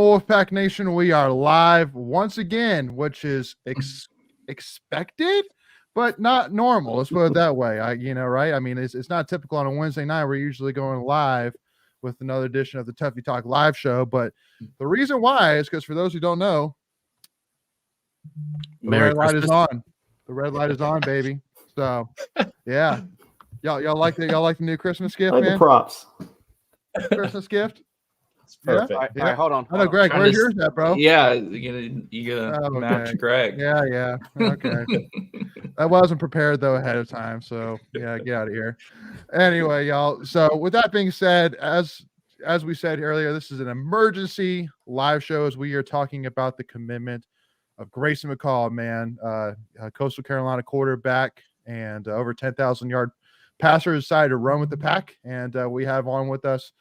Wolfpack Nation, we are live once again, which is expected, but not normal. Let's put it that way. Right? I mean, it's not typical on a Wednesday night. We're usually going live with another edition of the Tuffy Talk live show. But the reason why is because for those who don't know, the red light is on. The red light is on, baby. So, yeah, y'all like the new Christmas gift, like man? The props. Christmas gift. Perfect. Yeah? All right, hold on. I know, Greg. Where's yours at, bro? Yeah, you gotta match Greg. Yeah. Okay. I wasn't prepared though ahead of time, so yeah, get out of here. Anyway, y'all. So with that being said, as we said earlier, this is an emergency live show as we are talking about the commitment of Grayson McCall, man, Coastal Carolina quarterback and over 10,000 yard passer, decided to run with the pack, and we have on with us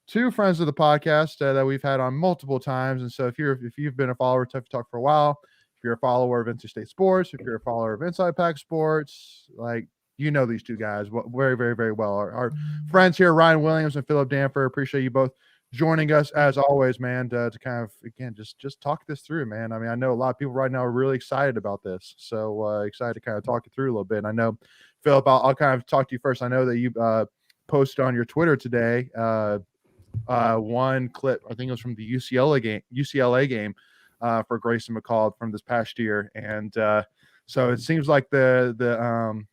two friends of the podcast that we've had on multiple times. And so if you've been a follower of Tuffy Talk for a while, if you're a follower of NC State Sports, if you're a follower of Inside Pack Sports, like, you know these two guys very, very, very well. Our friends here, Ryan Williams and Philip Danfer, appreciate you both joining us as always, man, to kind of, again, just talk this through, man. I mean, I know a lot of people right now are really excited about this. So excited to kind of talk it through a little bit. And I know, Philip, I'll kind of talk to you first. I know that you posted on your Twitter today one clip, I think it was from the UCLA game for Grayson McCall from this past year, and so it seems like the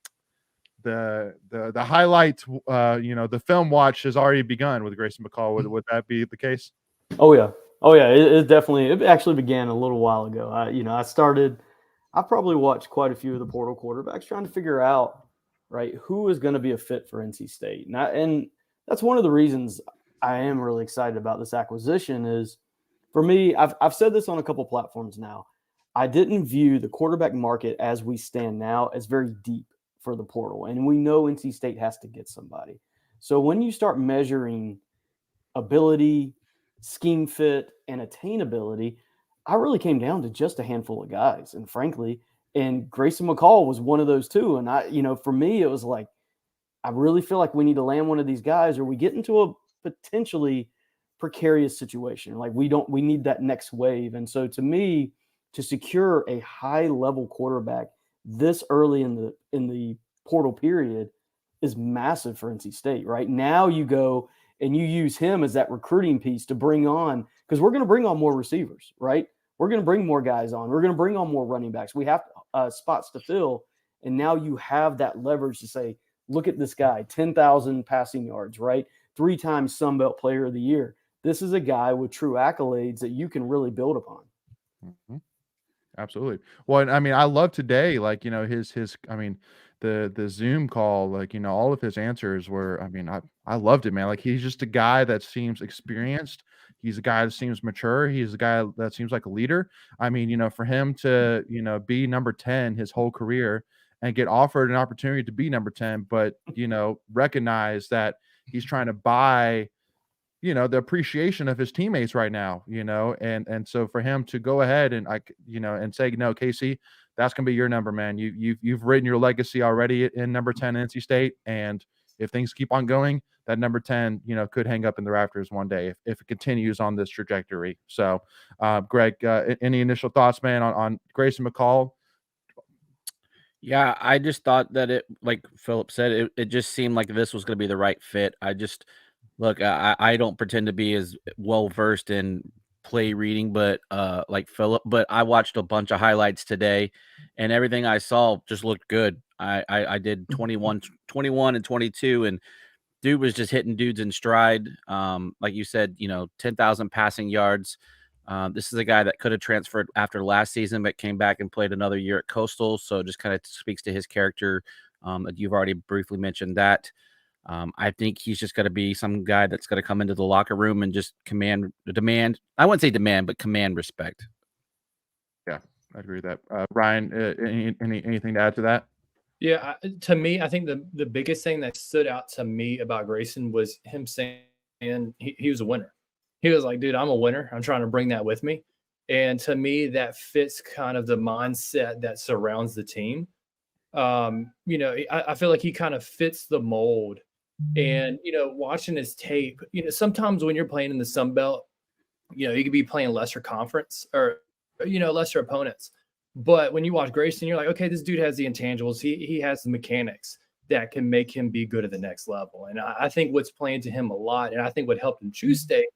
highlights, the film watch has already begun with Grayson McCall. Would that be the case? Oh yeah. It actually began a little while ago. I probably watched quite a few of the portal quarterbacks trying to figure out, right, who is going to be a fit for NC State, and that's one of the reasons I am really excited about this acquisition. Is, for me, I've said this on a couple platforms now. I didn't view the quarterback market as we stand now as very deep for the portal. And we know NC State has to get somebody. So when you start measuring ability, scheme fit, and attainability, I really came down to just a handful of guys. And frankly, Grayson McCall was one of those two. And for me, it was like, I really feel like we need to land one of these guys, or we get into a potentially precarious situation. Like we need that next wave. And so to me, to secure a high level quarterback this early in the portal period is massive for NC State. Right now, you go and you use him as that recruiting piece to bring on, because we're going to bring on more receivers, right? We're going to bring more guys on. We're going to bring on more running backs. We have spots to fill. And now you have that leverage to say, look at this guy, 10,000 passing yards, right? 3 times Sun Belt Player of the Year. This is a guy with true accolades that you can really build upon. Mm-hmm. Absolutely. Well, I mean, I love today, like, his, I mean, the Zoom call, like, all of his answers were, I mean, I loved it, man. Like, he's just a guy that seems experienced. He's a guy that seems mature. He's a guy that seems like a leader. I mean, for him to, be number 10 his whole career and get offered an opportunity to be number 10, but, recognize that he's trying to buy, the appreciation of his teammates right now, and so for him to go ahead and and say, no, Casey, that's going to be your number, man. You've written your legacy already in number 10 NC State. And if things keep on going, that number 10, could hang up in the rafters one day if it continues on this trajectory. So, Greg, any initial thoughts, man, on Grayson McCall? Yeah, I just thought that it, like Philip said, it just seemed like this was going to be the right fit. I don't pretend to be as well versed in play reading, but like Philip, but I watched a bunch of highlights today, and everything I saw just looked good. I did 21 and 22, and dude was just hitting dudes in stride. Like you said, 10,000 passing yards. This is a guy that could have transferred after last season, but came back and played another year at Coastal. So it just kind of speaks to his character. You've already briefly mentioned that. I think he's just going to be some guy that's going to come into the locker room and just command. I wouldn't say demand, but command respect. Yeah, I agree with that. Ryan, anything to add to that? Yeah, to me, I think the biggest thing that stood out to me about Grayson was him saying he was a winner. He was like, dude, I'm a winner. I'm trying to bring that with me. And to me, that fits kind of the mindset that surrounds the team. I feel like he kind of fits the mold. And, watching his tape, sometimes when you're playing in the Sun Belt, he could be playing lesser conference or, lesser opponents. But when you watch Grayson, you're like, okay, this dude has the intangibles. He has the mechanics that can make him be good at the next level. And I think what's playing to him a lot, and I think what helped him choose State,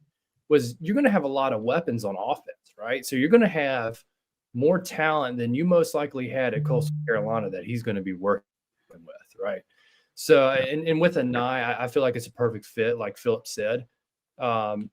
was you're going to have a lot of weapons on offense, right? So you're going to have more talent than you most likely had at Coastal Carolina that he's going to be working with, right? So, and with Anai, I feel like it's a perfect fit, like Philip said.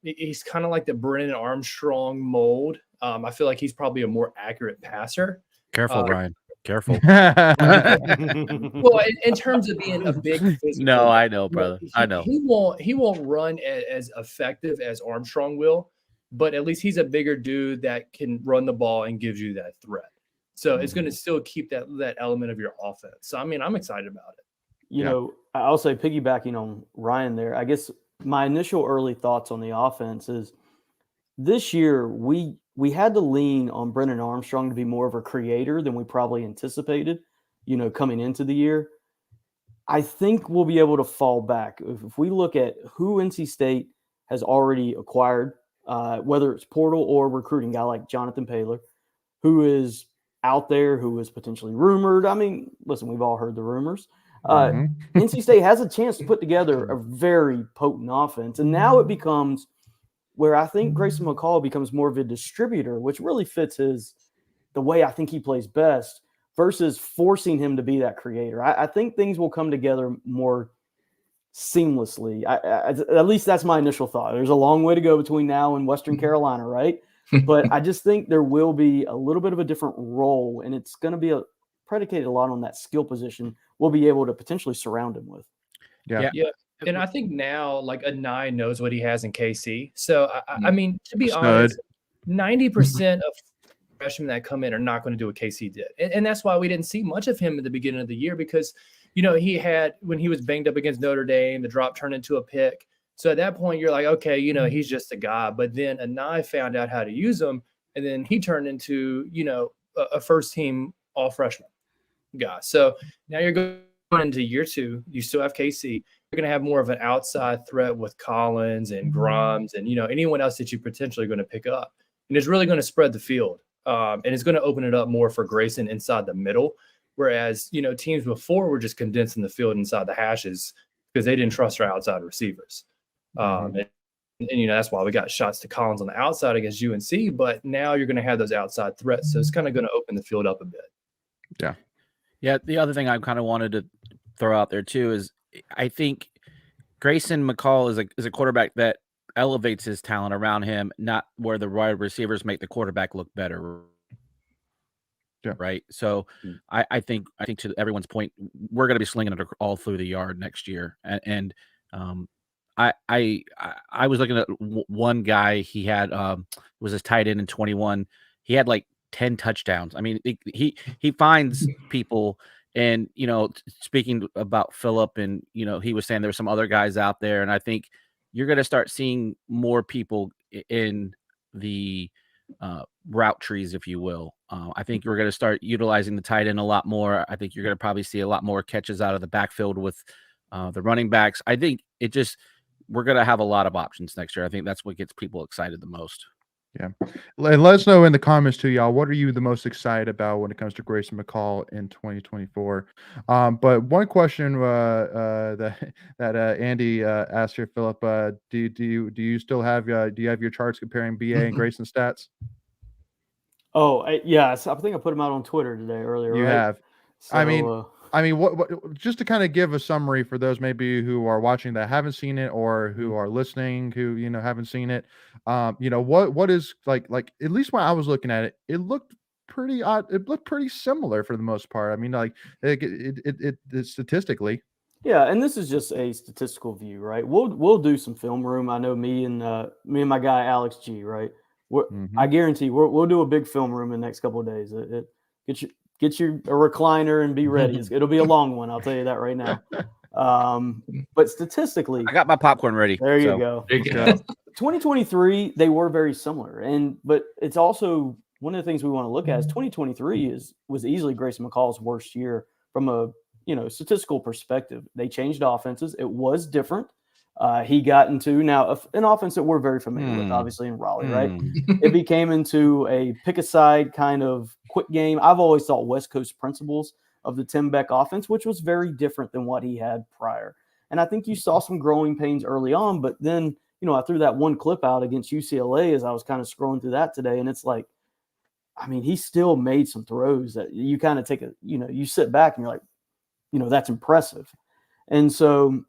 He's kind of like the Brennan Armstrong mold. I feel like he's probably a more accurate passer. Careful, Ryan. Careful. Well, in terms of being a big physical, no, I know, brother. I know. He won't run as effective as Armstrong will, but at least he's a bigger dude that can run the ball and gives you that threat. So it's going to still keep that element of your offense. So, I mean, I'm excited about it. You know, I'll say piggybacking on Ryan there, I guess my initial early thoughts on the offense is this year we had to lean on Brennan Armstrong to be more of a creator than we probably anticipated, coming into the year. I think we'll be able to fall back. If we look at who NC State has already acquired, whether it's portal or recruiting guy like Jonathan Paylor, who is out there, who is potentially rumored. I mean, listen, we've all heard the rumors. NC State has a chance to put together a very potent offense. And now it becomes where I think Grayson McCall becomes more of a distributor, which really fits the way I think he plays best versus forcing him to be that creator. I think things will come together more seamlessly. At least that's my initial thought. There's a long way to go between now and Western Carolina, right? But I just think there will be a little bit of a different role, and it's going to be predicated a lot on that skill position we'll be able to potentially surround him with. Yeah. And I think now, like, Anai knows what he has in KC. So, I mean, to be honest, 90% of freshmen that come in are not going to do what KC did. And that's why we didn't see much of him at the beginning of the year because, he had, when he was banged up against Notre Dame, the drop turned into a pick. So at that point, you're like, okay, he's just a guy. But then Anai found out how to use him, and then he turned into, a first-team all-freshman guy. So now you're going into year 2. You still have KC. You're going to have more of an outside threat with Collins and Grimes and, anyone else that you're potentially going to pick up. And it's really going to spread the field. And it's going to open it up more for Grayson inside the middle. Whereas, teams before were just condensing the field inside the hashes because they didn't trust our outside receivers. And that's why we got shots to Collins on the outside against UNC. But now you're going to have those outside threats. So it's kind of going to open the field up a bit. Yeah. Yeah. The other thing I kind of wanted to throw out there, too, is I think Grayson McCall is a quarterback that elevates his talent around him, not where the wide receivers make the quarterback look better. Yeah. Right. So I think to everyone's point, we're going to be slinging it all through the yard next year. And I was looking at one guy. He had was his tight end in 21. He had like 10 touchdowns. I mean, he finds people. And speaking about Philip, and he was saying there were some other guys out there, and I think you're going to start seeing more people in the route trees, if you will. I think we're going to start utilizing the tight end a lot more. I think you're going to probably see a lot more catches out of the backfield with the running backs. I think we're going to have a lot of options next year. I think that's what gets people excited the most. Yeah. And let us know in the comments too, y'all. What are you the most excited about when it comes to Grayson McCall in 2024? But one question that Andy asked here, Philip, do you still have do you have your charts comparing BA and Grayson stats? Oh, yes. I think I put them out on Twitter today earlier. You right? have. So, I mean, what just to kind of give a summary for those maybe who are watching that haven't seen it or who are listening who haven't seen it, what is like at least when I was looking at it, it looked pretty odd. It looked pretty similar for the most part. I mean, like it statistically. Yeah, and this is just a statistical view, right? We'll do some film room. I know me and my guy Alex G, right? I guarantee we'll do a big film room in the next couple of days. Get you a recliner and be ready. It'll be a long one. I'll tell you that right now. But statistically, I got my popcorn ready. There you go. 2023, they were very similar. But it's also one of the things we want to look at is 2023 was easily Grayson McCall's worst year from a statistical perspective. They changed offenses. It was different. He got into now an offense that we're very familiar with, obviously in Raleigh, right? It became into a pick a side kind of quick game. I've always thought West Coast principles of the Tim Beck offense, which was very different than what he had prior. And I think you saw some growing pains early on, but then, I threw that one clip out against UCLA as I was kind of scrolling through that today. And it's like, I mean, he still made some throws that you kind of take you sit back and you're like, that's impressive. And so,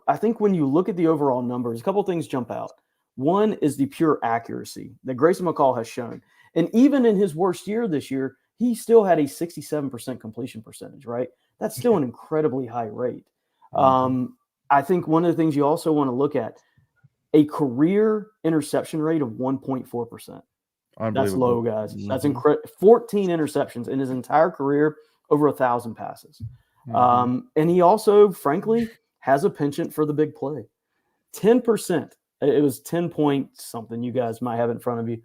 I think when you look at the overall numbers, a couple of things jump out. One is the pure accuracy that Grayson McCall has shown. And even in his worst year this year, he still had a 67% completion percentage, right? That's still an incredibly high rate. I think one of the things you also want to look at, a career interception rate of 1.4%. That's low, guys. That's incredible. 14 interceptions in his entire career, over 1,000 passes. And he also, frankly, has a penchant for the big play. 10%, it was 10 point something, you guys might have in front of you,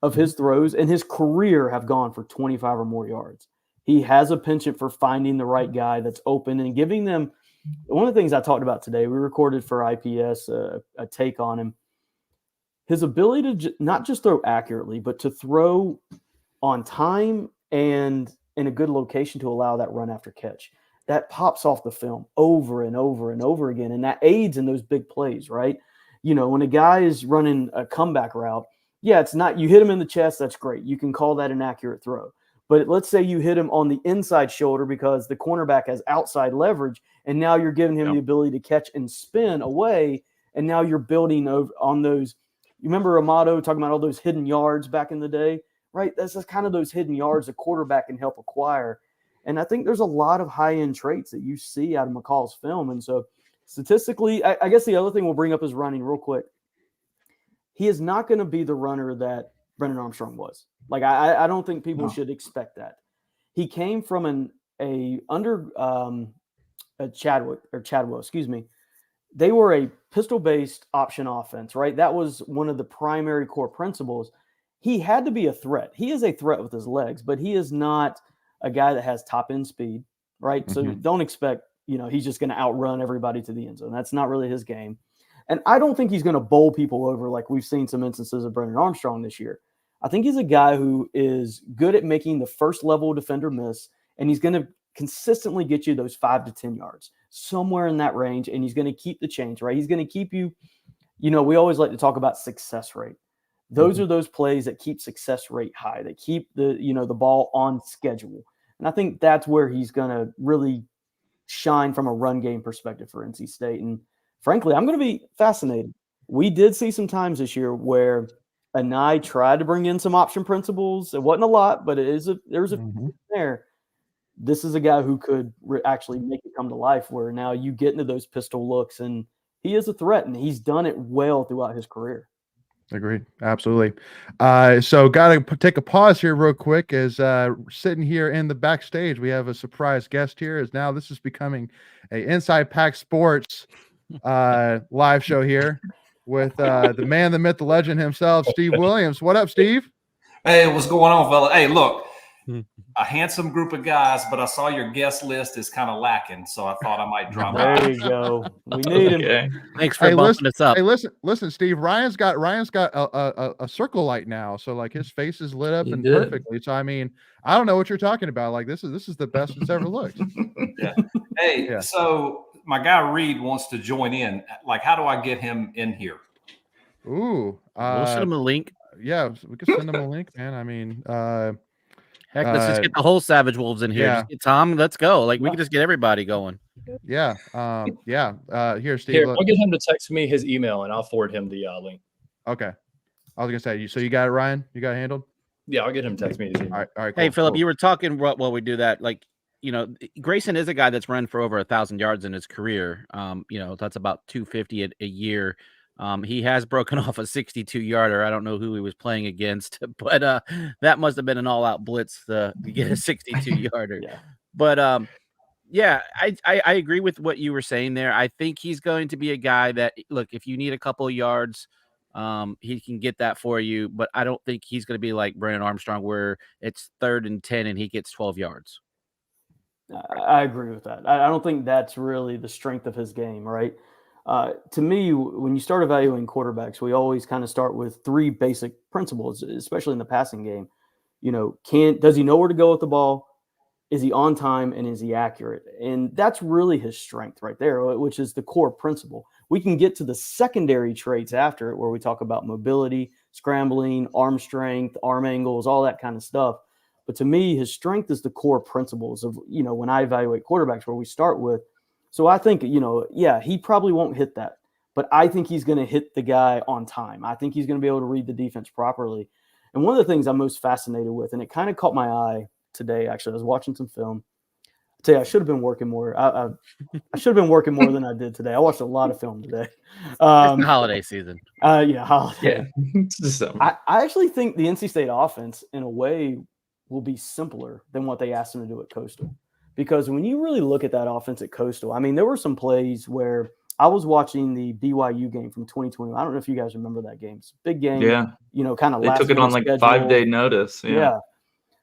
of his throws in his career have gone for 25 or more yards. He has a penchant for finding the right guy that's open and giving them. One of the things I talked about today, we recorded for IPS a take on him. His ability to not just throw accurately, but to throw on time and in a good location to allow that run after catch. That pops off the film over and over and over again. And that aids in those big plays, right? When a guy is running a comeback route, it's not, you hit him in the chest, that's great. You can call that an accurate throw. But let's say you hit him on the inside shoulder because the cornerback has outside leverage, and now you're giving him the ability to catch and spin away, and now you're building over on those. You remember Amato talking about all those hidden yards back in the day, right? That's just kind of those hidden yards a quarterback can help acquire. And I think there's a lot of high-end traits that you see out of McCall's film. And so statistically, I guess the other thing we'll bring up is running real quick. He is not going to be the runner that Brennan Armstrong was. Like, I don't think people should expect that. He came from Chadwell, excuse me. They were a pistol-based option offense, right? That was one of the primary core principles. He had to be a threat. He is a threat with his legs, but he is not a guy that has top-end speed, right? So don't expect, he's just going to outrun everybody to the end zone. That's not really his game. And I don't think he's going to bowl people over like we've seen some instances of Brennan Armstrong this year. I think he's a guy who is good at making the first level defender miss, and he's going to consistently get you those 5 to 10 yards, somewhere in that range, and he's going to keep the change, right? He's going to keep you, we always like to talk about success rate. Those are those plays that keep success rate high, that keep the ball on schedule. And I think that's where he's going to really shine from a run game perspective for NC State. And frankly, I'm going to be fascinated. We did see some times this year where Anai tried to bring in some option principles. It wasn't a lot, but there's a there. This is a guy who could actually make it come to life where now you get into those pistol looks, and he is a threat, and he's done it well throughout his career. Agreed. Absolutely. So got to take a pause here real quick as sitting here in the backstage, we have a surprise guest here as now this is becoming a Inside Pack Sports live show here with the man, the myth, the legend himself, Steve Williams. What up, Steve? Hey, what's going on, fella? Hey, look, a handsome group of guys, but I saw your guest list is kind of lacking, so I thought I might drop out. There you go. We need him. Thanks for bumping us up. Hey, listen, Steve. Ryan's got a circle light now, so like his face is lit up and perfectly. So I mean, I don't know what you're talking about. Like this is the best it's ever looked. Yeah. Hey, so my guy Reed wants to join in. Like, how do I get him in here? Ooh, we'll send him a link. Yeah, we could send him a link, man. I mean, heck, let's just get the whole Savage Wolves in here. Yeah. Just get Tom, let's go. Like we can just get everybody going. Yeah. Here, Steve. Here, I'll get him to text me his email and I'll forward him the link. Okay. I was gonna say, so you got it, Ryan? You got it handled? Yeah, I'll get him to text me his email. All right. Cool, hey, Philip, cool. you were talking while we do that. Like, Grayson is a guy that's run for over 1,000 yards in his career. That's about 250 a year. He has broken off a 62-yarder. I don't know who he was playing against, but that must have been an all-out blitz to get a 62-yarder. Yeah. But I agree with what you were saying there. I think he's going to be a guy that, look, if you need a couple of yards, he can get that for you. But I don't think he's going to be like Brennan Armstrong, where it's 3rd and 10 and he gets 12 yards. I agree with that. I don't think that's really the strength of his game, right? To me, when you start evaluating quarterbacks, we always kind of start with three basic principles, especially in the passing game. Does he know where to go with the ball? Is he on time, and is he accurate? And that's really his strength right there, which is the core principle. We can get to the secondary traits after it, where we talk about mobility, scrambling, arm strength, arm angles, all that kind of stuff. But to me, his strength is the core principles of, when I evaluate quarterbacks, where we start with. So I think, he probably won't hit that, but I think he's going to hit the guy on time. I think he's going to be able to read the defense properly. And one of the things I'm most fascinated with, and it kind of caught my eye today, actually, I was watching some film. I tell you, I should have been working more. I should have been working more than I did today. I watched a lot of film today. It's the holiday season. Holiday. Yeah. I actually think the NC State offense, in a way, will be simpler than what they asked them to do at Coastal. Because when you really look at that offense at Coastal, I mean, there were some plays where I was watching the BYU game from 2020. I don't know if you guys remember that game. It's a big game. Yeah. Kind of they took it on like 5-day notice. Yeah.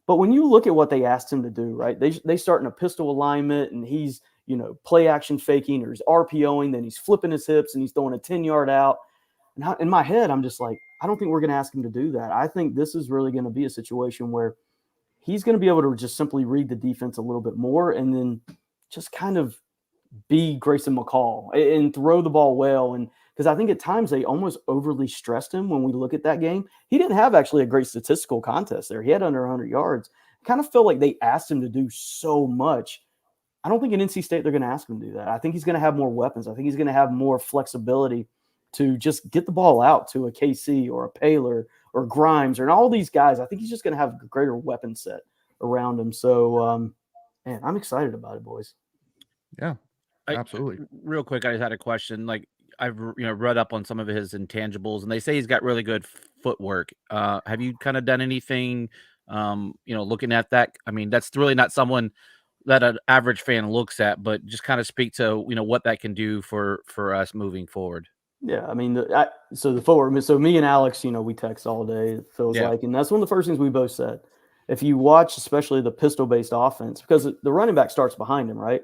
But when you look at what they asked him to do, right, they start in a pistol alignment, and he's, play action faking, or he's RPOing, then he's flipping his hips and he's throwing a 10-yard out. And in my head, I'm just like, I don't think we're going to ask him to do that. I think this is really going to be a situation where he's going to be able to just simply read the defense a little bit more, and then just kind of be Grayson McCall and throw the ball well. And because I think at times they almost overly stressed him when we look at that game. He didn't have actually a great statistical contest there. He had under 100 yards. I kind of feel like they asked him to do so much. I don't think in NC State they're going to ask him to do that. I think he's going to have more weapons. I think he's going to have more flexibility to just get the ball out to a KC or a Paylor or Grimes or all these guys. I think he's just going to have a greater weapon set around him. So, man, I'm excited about it, boys. Yeah, absolutely. Real quick, I just had a question. Like, I've read up on some of his intangibles, and they say he's got really good footwork. Have you kind of done anything, looking at that? I mean, that's really not someone that an average fan looks at, but just kind of speak to what that can do for us moving forward. Yeah, I mean, so the footwork. So me and Alex, we text all day. It feels like, and that's one of the first things we both said. If you watch, especially the pistol-based offense, because the running back starts behind him, right?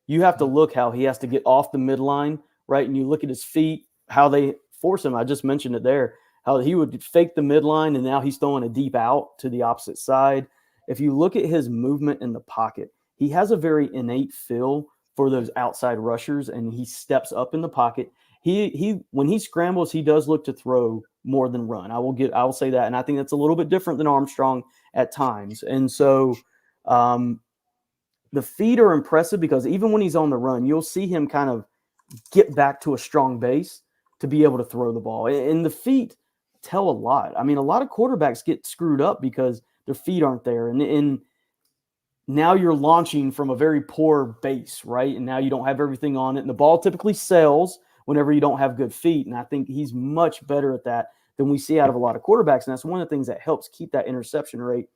You have to look how he has to get off the midline, right? And you look at his feet, how they force him. I just mentioned it there, how he would fake the midline, and now he's throwing a deep out to the opposite side. If you look at his movement in the pocket, he has a very innate feel for those outside rushers, and he steps up in the pocket. He when he scrambles, he does look to throw more than run. I will say that, and I think that's a little bit different than Armstrong at times. And so the feet are impressive, because even when he's on the run, you'll see him kind of get back to a strong base to be able to throw the ball. And the feet tell a lot. I mean, a lot of quarterbacks get screwed up because their feet aren't there. And now you're launching from a very poor base, right? And now you don't have everything on it. And the ball typically sails whenever you don't have good feet. And I think he's much better at that than we see out of a lot of quarterbacks. And that's one of the things that helps keep that interception rate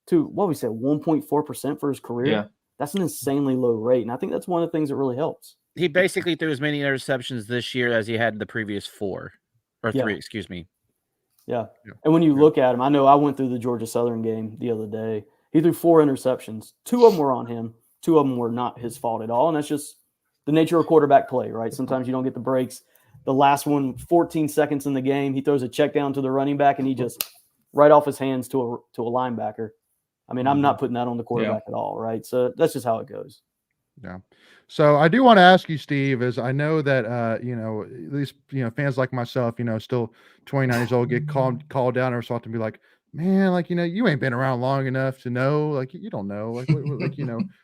to, what we said, 1.4% for his career. Yeah. That's an insanely low rate. And I think that's one of the things that really helps. He basically threw as many interceptions this year as he had the previous 3, excuse me. Yeah. And when you look at him, I know I went through the Georgia Southern game the other day. He threw 4 interceptions. 2 of them were on him. 2 of them were not his fault at all. And that's just the nature of quarterback play, right? Sometimes you don't get the breaks. The last one, 14 seconds in the game, he throws a check down to the running back, and he just right off his hands to a linebacker. I mean, I'm not putting that on the quarterback at all, right? So that's just how it goes. Yeah. So I do want to ask you, Steve, is I know that, at least, fans like myself, still 29 years old, get called down every so often to be like, man, like, you ain't been around long enough to know, like, you don't know, like,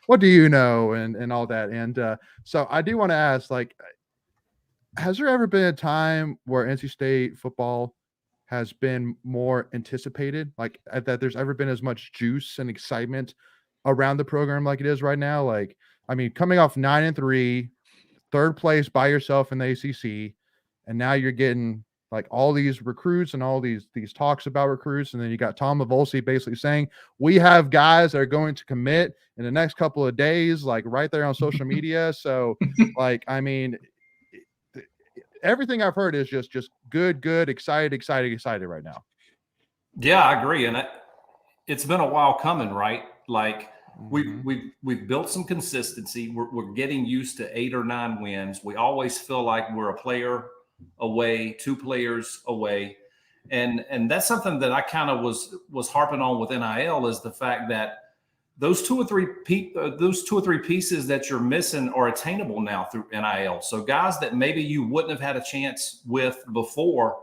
what do you know? And all that. And so I do want to ask, like, has there ever been a time where NC State football has been more anticipated, like that there's ever been as much juice and excitement around the program like it is right now? Like, I mean, coming off 9-3, 3rd place by yourself in the ACC, and now you're getting like all these recruits and all these talks about recruits, and then you got Tom Avolsi basically saying we have guys that are going to commit in the next couple of days, like right there on social media. So, like, I mean, everything I've heard is just good, excited right now. Yeah, I agree, and it's been a while coming, right? Like, We've built some consistency. We're getting used to 8 or 9 wins. We always feel like we're a player away, 2 players away, and that's something that I kind of was harping on with NIL, is the fact that those two or three pieces that you're missing are attainable now through NIL. So guys that maybe you wouldn't have had a chance with before,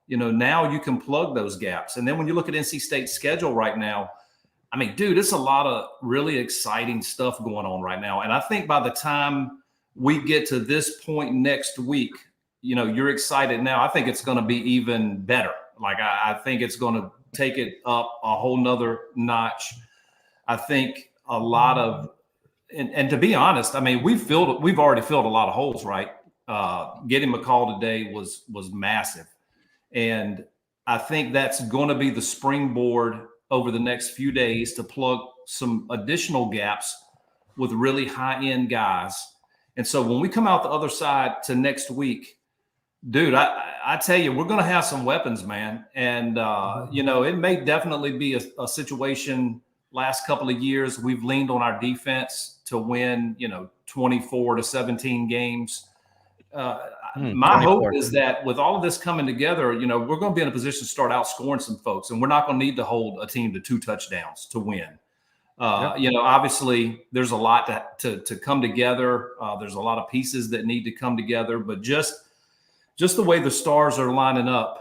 now you can plug those gaps. And then when you look at NC State's schedule right now, I mean, dude, it's a lot of really exciting stuff going on right now. And I think by the time we get to this point next week, you're excited now. I think it's going to be even better. Like, I think it's going to take it up a whole nother notch. I think a lot of, and to be honest, I mean, we've already filled a lot of holes, right? Getting McCall today was massive. And I think that's going to be the springboard over the next few days to plug some additional gaps with really high-end guys. And so when we come out the other side to next week, dude, I tell you, we're going to have some weapons, man. And, it may definitely be a situation. Last couple of years, we've leaned on our defense to win, 24 to 17 games. My hope is that with all of this coming together, we're going to be in a position to start outscoring some folks, and we're not going to need to hold a team to 2 touchdowns to win. Obviously there's a lot to come together. There's a lot of pieces that need to come together, but just the way the stars are lining up,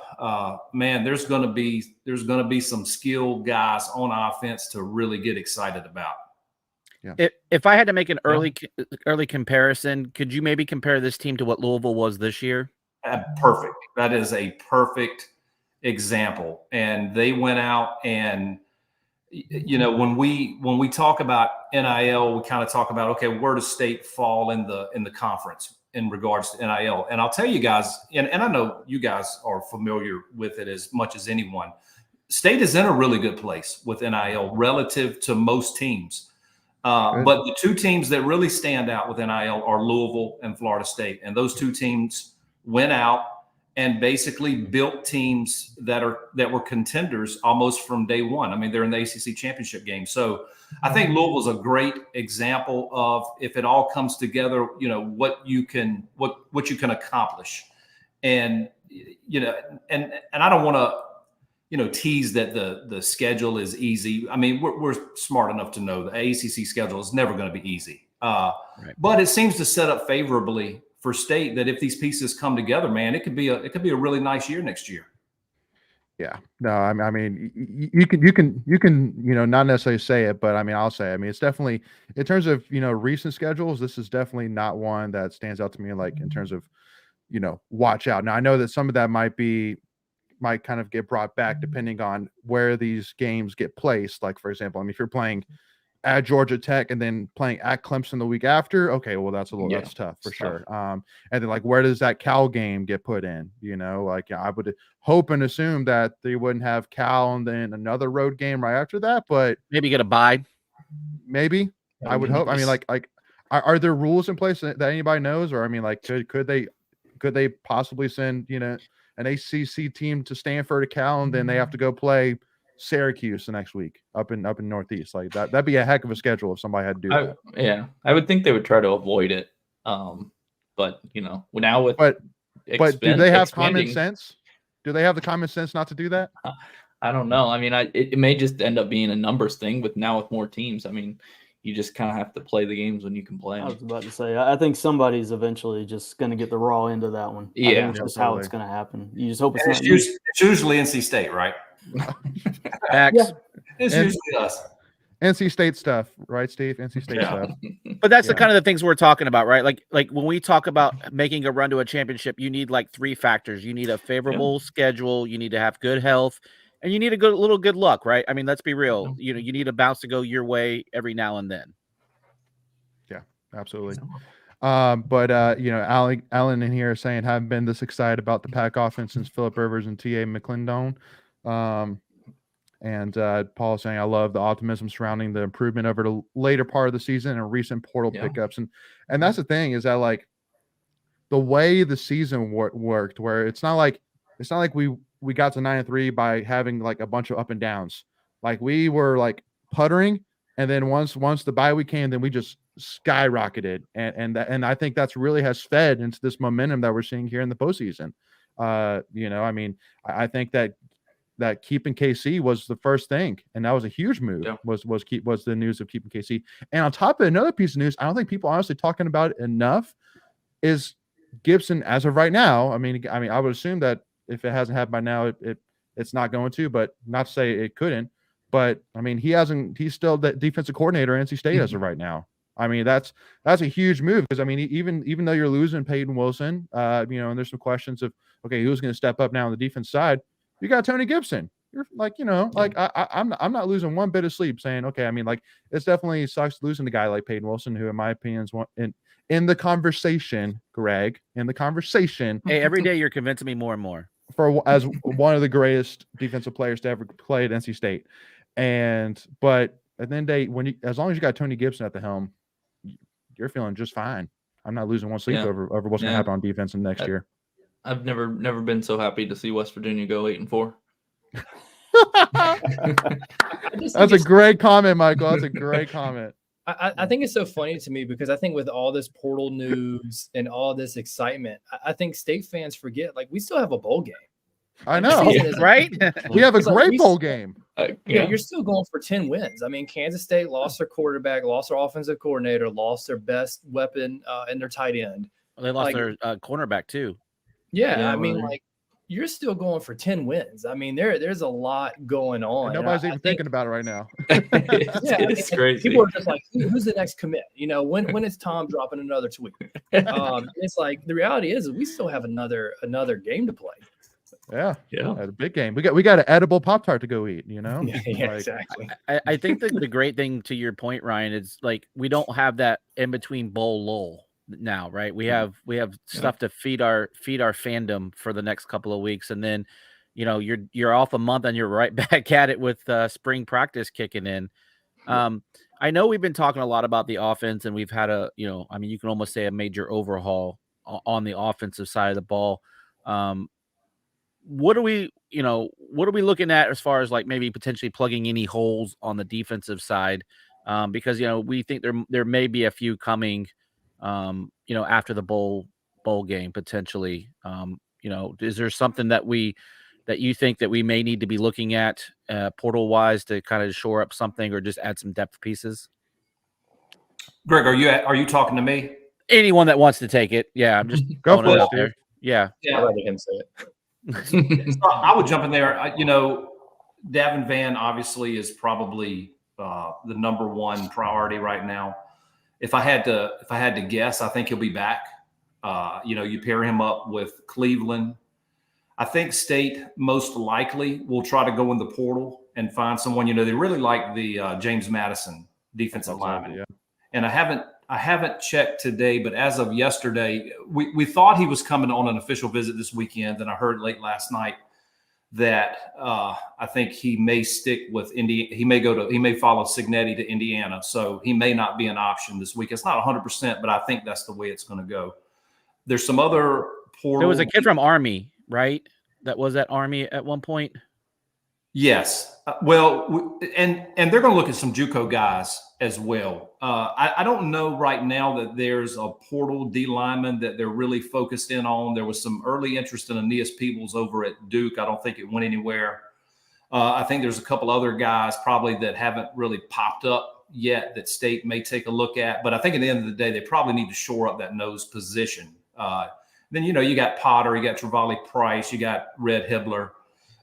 man, there's going to be some skilled guys on offense to really get excited about. Yeah. If I had to make an early comparison, could you maybe compare this team to what Louisville was this year? Perfect. That is a perfect example. And they went out and, when we talk about NIL, we kind of talk about, okay, where does State fall in the conference in regards to NIL? And I'll tell you guys, and I know you guys are familiar with it as much as anyone. State is in a really good place with NIL relative to most teams. But the 2 teams that really stand out with NIL are Louisville and Florida State. And those 2 teams went out and basically built teams that were contenders almost from day one. I mean, they're in the ACC championship game. So I think Louisville's a great example of, if it all comes together, what you can accomplish. And, and I don't want to, tease that the schedule is easy. I mean, we're smart enough to know the ACC schedule is never going to be easy. Right. But it seems to set up favorably for State that if these pieces come together, man, it could be a really nice year next year. Yeah, no, I mean, you can, not necessarily say it, but I mean, I'll say it. I mean, it's definitely, in terms of, recent schedules, this is definitely not one that stands out to me, like in terms of, watch out. Now, I know that some of that might kind of get brought back depending on where these games get placed. Like, for example, I mean, if you're playing at Georgia Tech and then playing at Clemson the week after, okay, well, that's tough for sure. And then, like, where does that Cal game get put in? Like, I would hope and assume that they wouldn't have Cal and then another road game right after that, but maybe get a bye. Maybe I would hope. I mean, like, are there rules in place that anybody knows, or I mean, like, could they possibly send an ACC team to Stanford, to Cal, and then they have to go play Syracuse the next week up in Northeast? Like, that'd be a heck of a schedule if somebody had to do that. Yeah, I would think they would try to avoid it. But now with but do they have common sense? Do they have the common sense not to do that? I don't know. I mean, it may just end up being a numbers thing with more teams. I mean, you just kind of have to play the games when you can play them. I was about to say, I think somebody's eventually just going to get the raw end of that one. Yeah, that's just how it's going to happen. You just hope it's not. It's usually NC State, right? It's usually us. NC State stuff, right, Steve? NC State stuff. But that's the kind of the things we're talking about, right? Like when we talk about making a run to a championship, you need like 3 factors. You need a favorable schedule. You need to have good health. And you need a little good luck, right? I mean, let's be real. You need a bounce to go your way every now and then. Yeah, absolutely. But Alan in here saying, haven't been this excited about the Pack offense since Phillip Rivers and T.A. McClendon. And Paul saying, I love the optimism surrounding the improvement over the later part of the season and recent portal pickups. And that's the thing, is that, like, the way the season worked, where it's not like we got to 9-3 by having like a bunch of up and downs. Like, we were like puttering And then once the bye week came, then we just skyrocketed, and I think that's really has fed into this momentum that we're seeing here in the postseason. I mean, I think that keeping KC was the first thing, and that was a huge move. Yeah. Was the news of keeping KC, and on top of it, another piece of news I don't think people are honestly talking about it enough is Gibson as of right now. I mean, I would assume that if it hasn't happened by now, it's not going to, but not to say it couldn't. But I mean, he's still the defensive coordinator at NC State as of right now. I mean, that's a huge move because I mean, even though you're losing Peyton Wilson, and there's some questions of, okay, who's going to step up now on the defense side? You got Tony Gibson. You're like, I'm not losing one bit of sleep saying, okay, I mean, like, it's definitely sucks losing a guy like Peyton Wilson, who in my opinion is one in the conversation, Greg, in the conversation. Hey, every day you're convincing me more and more. As one of the greatest defensive players to ever play at NC State. But at the end of the day, as long as you got Tony Gibson at the helm, you're feeling just fine. I'm not losing one sleep over what's going to happen on defense in next year. I've never been so happy to see West Virginia go 8-4. That's a great comment, Michael. That's a great comment. I think it's so funny to me because I think with all this portal news and all this excitement, I think State fans forget, like, we still have a bowl game. I know, right? We have a great bowl game. You're still going for 10 wins. I mean, Kansas State lost their quarterback, lost their offensive coordinator, lost their best weapon and their tight end. They lost their cornerback too. Yeah, I mean, like, you're still going for 10 wins. I mean, there's a lot going on. And nobody's even thinking about it right now. It's crazy. People are just like, who's the next commit? When is Tom dropping another tweet? It's like, the reality is we still have another game to play. Yeah, a big game. We got an edible Pop-Tart to go eat. Exactly. I think that the great thing, to your point, Ryan, is like we don't have that in between bowl lull now, right? We have stuff to feed our fandom for the next couple of weeks, and then you're off a month and you're right back at it with spring practice kicking in. I know we've been talking a lot about the offense, and we've had you can almost say a major overhaul on the offensive side of the ball. What are we looking at as far as like maybe potentially plugging any holes on the defensive side? Because we think there may be a few coming, after the bowl game potentially. Is there something that you think that we may need to be looking at portal wise to kind of shore up something or just add some depth pieces? Greg, are you talking to me? Anyone that wants to take it, yeah, I'm just go for it out there. Yeah, I'd rather him say it. So I would jump in there. Davin Vann obviously is probably the number one priority right now. If I had to guess, I think he'll be back. You pair him up with Cleveland. I think State most likely will try to go in the portal and find someone. They really like the James Madison defensive lineman. Yeah. And I haven't checked today, but as of yesterday, we thought he was coming on an official visit this weekend. And I heard late last night that I think he may stick with Indiana. He may follow Cignetti to Indiana. So he may not be an option this week. It's not 100%, but I think that's the way it's going to go. There's some other portal. There was a kid from Army, right? That was at Army at one point. Yes. And they're going to look at some JUCO guys as well. I don't know right now that there's a portal D lineman that they're really focused in on. There was some early interest in Aeneas Peebles over at Duke. I don't think it went anywhere. I think there's a couple other guys probably that haven't really popped up yet that State may take a look at. But I think at the end of the day, they probably need to shore up that nose position. Then, you got Potter, you got Travali Price, you got Red Hibbler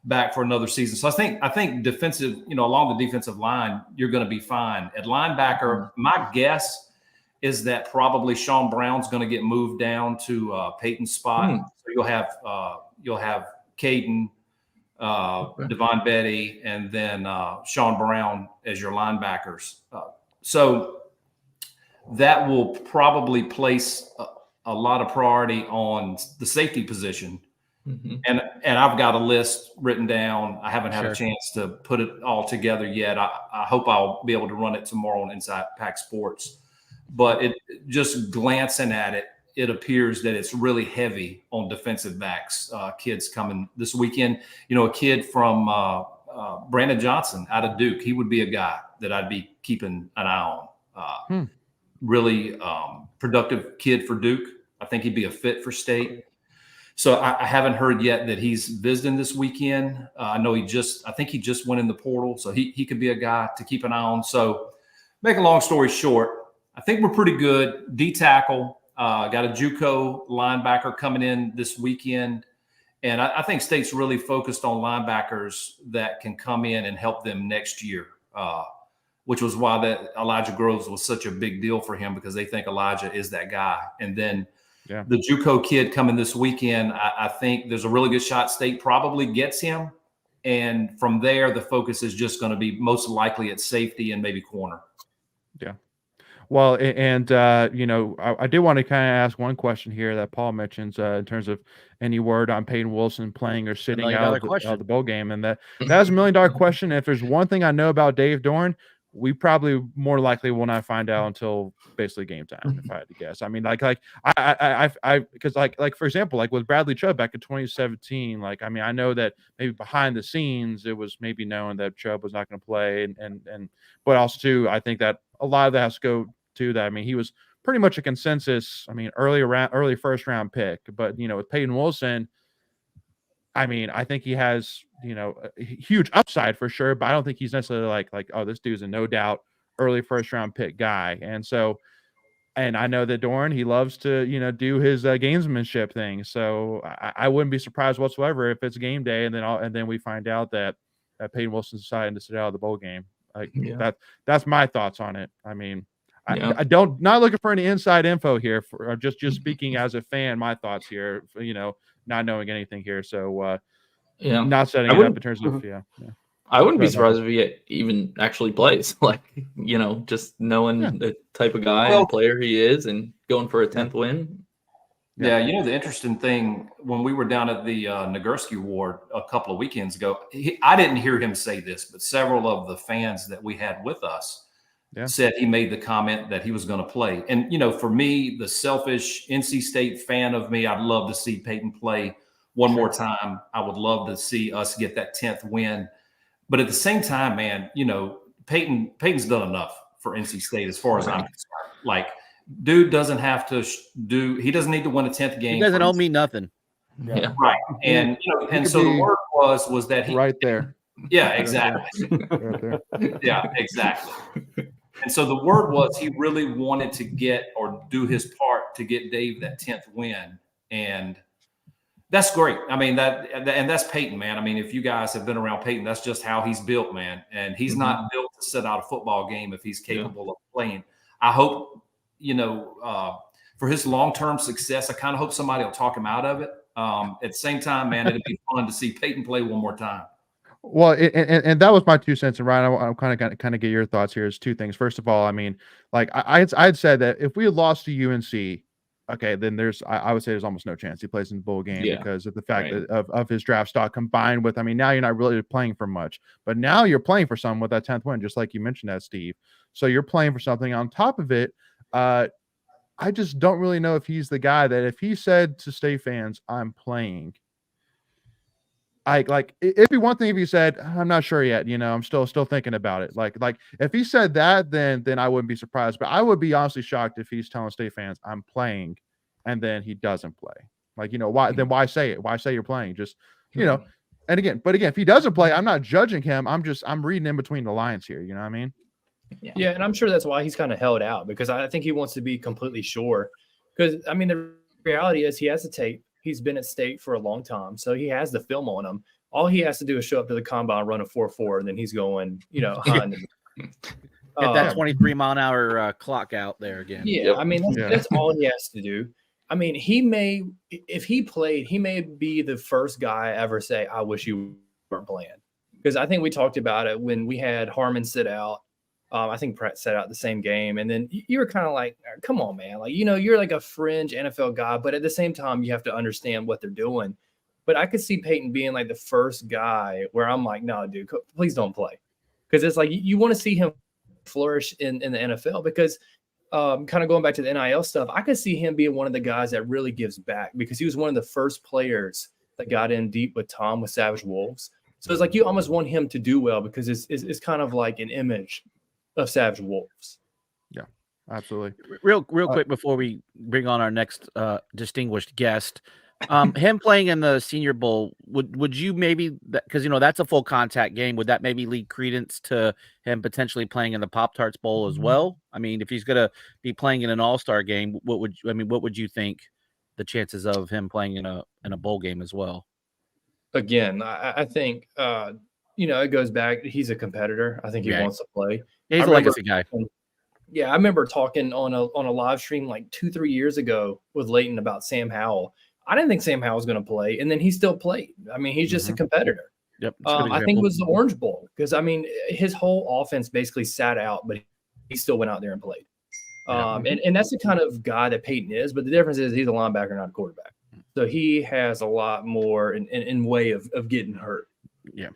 back for another season. So I think defensive, along the defensive line, you're going to be fine. At linebacker, my guess is that probably Sean Brown's going to get moved down to Peyton's spot. So you'll have Caden, Devon Betty, and then Sean Brown as your linebackers. So that will probably place a lot of priority on the safety position. Mm-hmm. And I've got a list written down. I haven't had a chance to put it all together yet. I hope I'll be able to run it tomorrow on Inside Pack Sports. But it just glancing at it, it appears that it's really heavy on defensive backs. Kids coming this weekend. A kid from Brandon Johnson out of Duke. He would be a guy that I'd be keeping an eye on. Really productive kid for Duke. I think he'd be a fit for State. So I haven't heard yet that he's visiting this weekend. I know I think he just went in the portal. So he could be a guy to keep an eye on. So make a long story short, I think we're pretty good. D tackle, got a JUCO linebacker coming in this weekend. And I think State's really focused on linebackers that can come in and help them next year, which was why that Elijah Groves was such a big deal for him, because they think Elijah is that guy. And then the JUCO kid coming this weekend, I think there's a really good shot State probably gets him. And from there, the focus is just going to be most likely at safety and maybe corner. Yeah. Well, and I did want to kind of ask one question here that Paul mentions in terms of any word on Peyton Wilson playing or sitting out of the bowl game, and that's a $1 million question. If there's one thing I know about Dave Dorn, we probably more likely will not find out until basically game time, if I had to guess. I mean, because for example, like with Bradley Chubb back in 2017, I know that maybe behind the scenes it was maybe known that Chubb was not going to play, but also too, I think that a lot of that has to go to that. I mean, he was pretty much a consensus. I mean, early first round pick, but with Peyton Wilson, I mean, I think he has, a huge upside for sure, but I don't think he's necessarily like, oh, this dude's a no doubt early first round pick guy. And so, and I know that Dorn, he loves to, do his gamesmanship thing. So I wouldn't be surprised whatsoever if it's game day and then we find out that Peyton Wilson's deciding to sit out of the bowl game. That's my thoughts on it. I mean, not looking for any inside info here, or just speaking as a fan, my thoughts here, not knowing anything here. So, not setting it up in terms of, I wouldn't be surprised if he even actually plays, just knowing the type of guy and player he is and going for a 10th win. Yeah. The interesting thing, when we were down at the Nagurski Award a couple of weekends ago, I didn't hear him say this, but several of the fans that we had with us said he made the comment that he was going to play. And, for me, the selfish NC State fan of me, I'd love to see Peyton play one more time. I would love to see us get that 10th win. But at the same time, man, Peyton's done enough for NC State as far as I'm concerned. Dude doesn't have to he doesn't need to win a 10th game. He doesn't owe me nothing. Yeah. Right. And, and so the word was that he. Right there. Yeah, exactly. Right there. Yeah, exactly. And so the word was he really wanted to get or do his part to get Dave that 10th win. And that's great. I mean, and that's Peyton, man. I mean, if you guys have been around Peyton, that's just how he's built, man. And he's not built to sit out a football game if he's capable of playing. I hope, for his long-term success, I kind of hope somebody will talk him out of it. At the same time, man, it'd be fun to see Peyton play one more time. Well, and that was my 2 cents. And Ryan, I'm kind of get your thoughts here. Is two things. First of all, I mean, I'd said that if we had lost to UNC, okay, then I would say there's almost no chance he plays in the bowl game because of the fact of his draft stock combined with, I mean, now you're not really playing for much, but now you're playing for something with that 10th win, just like you mentioned that, Steve. So you're playing for something on top of it. I just don't really know if he's the guy that if he said to State fans, I'm playing, it'd be one thing if he said, I'm not sure yet, I'm still thinking about it. Like if he said that, then I wouldn't be surprised, but I would be honestly shocked if he's telling State fans I'm playing and then he doesn't play. Why say it? Why say you're playing? Just, and again, if he doesn't play, I'm not judging him. I'm reading in between the lines here. You know what I mean? Yeah. And I'm sure that's why he's kind of held out, because I think he wants to be completely sure. Because I mean, the reality is he has the tape. He's been at State for a long time, so he has the film on him. All he has to do is show up to the combine, run a 4.4, and then he's going, high in the Get that 23-mile-an-hour clock out there again. Yeah, I mean, that's all he has to do. I mean, if he played, he may be the first guy ever say, I wish you weren't playing. Because I think we talked about it when we had Harmon sit out. I think Pratt sat out the same game. And then you were kind of like, come on, man. You're like a fringe NFL guy, but at the same time, you have to understand what they're doing. But I could see Peyton being like the first guy where I'm like, no, dude, please don't play. Because it's like you want to see him flourish in the NFL, because kind of going back to the NIL stuff, I could see him being one of the guys that really gives back, because he was one of the first players that got in deep with Tom with Savage Wolves. So it's like you almost want him to do well because it's kind of like an image of Savage Wolves. Yeah, absolutely. Real quick before we bring on our next distinguished guest, him playing in the Senior Bowl, would you maybe, because that's a full contact game, would that maybe lead credence to him potentially playing in the Pop-Tarts Bowl as well? I mean, if he's gonna be playing in an All-Star game, what would you think the chances of him playing in a bowl game as well? Again, I think it goes back. He's a competitor. I think he wants to play. Yeah, he's a legacy guy. Yeah, I remember talking on a live stream like 2-3 years ago with Leighton about Sam Howell. I didn't think Sam Howell was going to play, and then he still played. I mean, he's just a competitor. Yep. I think it was the Orange Bowl because I mean his whole offense basically sat out, but he still went out there and played. And that's the kind of guy that Peyton is. But the difference is he's a linebacker, not a quarterback. So he has a lot more in way of getting hurt. Yeah.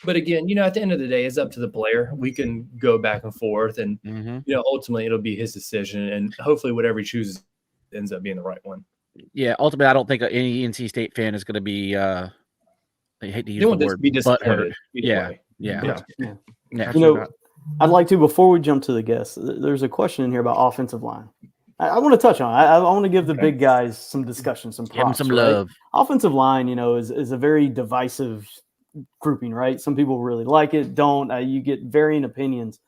But again, at the end of the day, it's up to the player. We can go back and forth, and ultimately it'll be his decision, and hopefully whatever he chooses ends up being the right one. Yeah, ultimately, I don't think any NC State fan is going to be. I hate to use the word, be disappointed. Yeah. I'd like to, before we jump to the guests, there's a question in here about offensive line. I want to touch on it. I want to give the big guys some discussion, some props. Give them some love. Offensive line, is a very divisive grouping, right? Some people really like it, don't. You get varying opinions.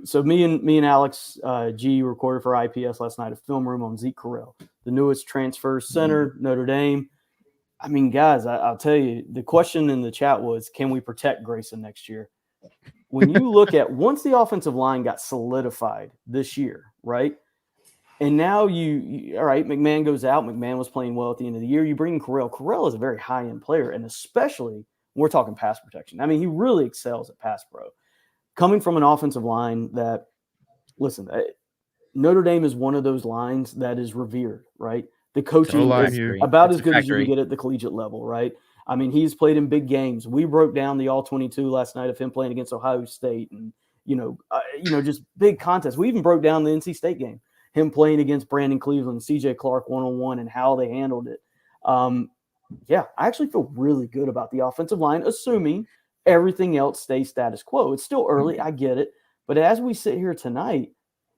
So me and Alex G recorded for IPS last night a film room on Zeke Correll, the newest transfer center, Notre Dame. I mean, guys, I'll tell you, the question in the chat was, can we protect Grayson next year? When you look at once the offensive line got solidified this year, right? And now you all right, McMahon goes out. McMahon was playing well at the end of the year. You bring in Correll. Correll is a very high-end player, and especially when we're talking pass protection. I mean, he really excels at pass pro. Coming from an offensive line that, listen, Notre Dame is one of those lines that is revered, right? The coaching is about as good as you can get at the collegiate level, right? I mean, he's played in big games. We broke down the All-22 last night of him playing against Ohio State and, just big contests. We even broke down the NC State game, him playing against Brandon Cleveland, CJ Clark one-on-one, and how they handled it. I actually feel really good about the offensive line, assuming everything else stays status quo. It's still early. I get it. But as we sit here tonight,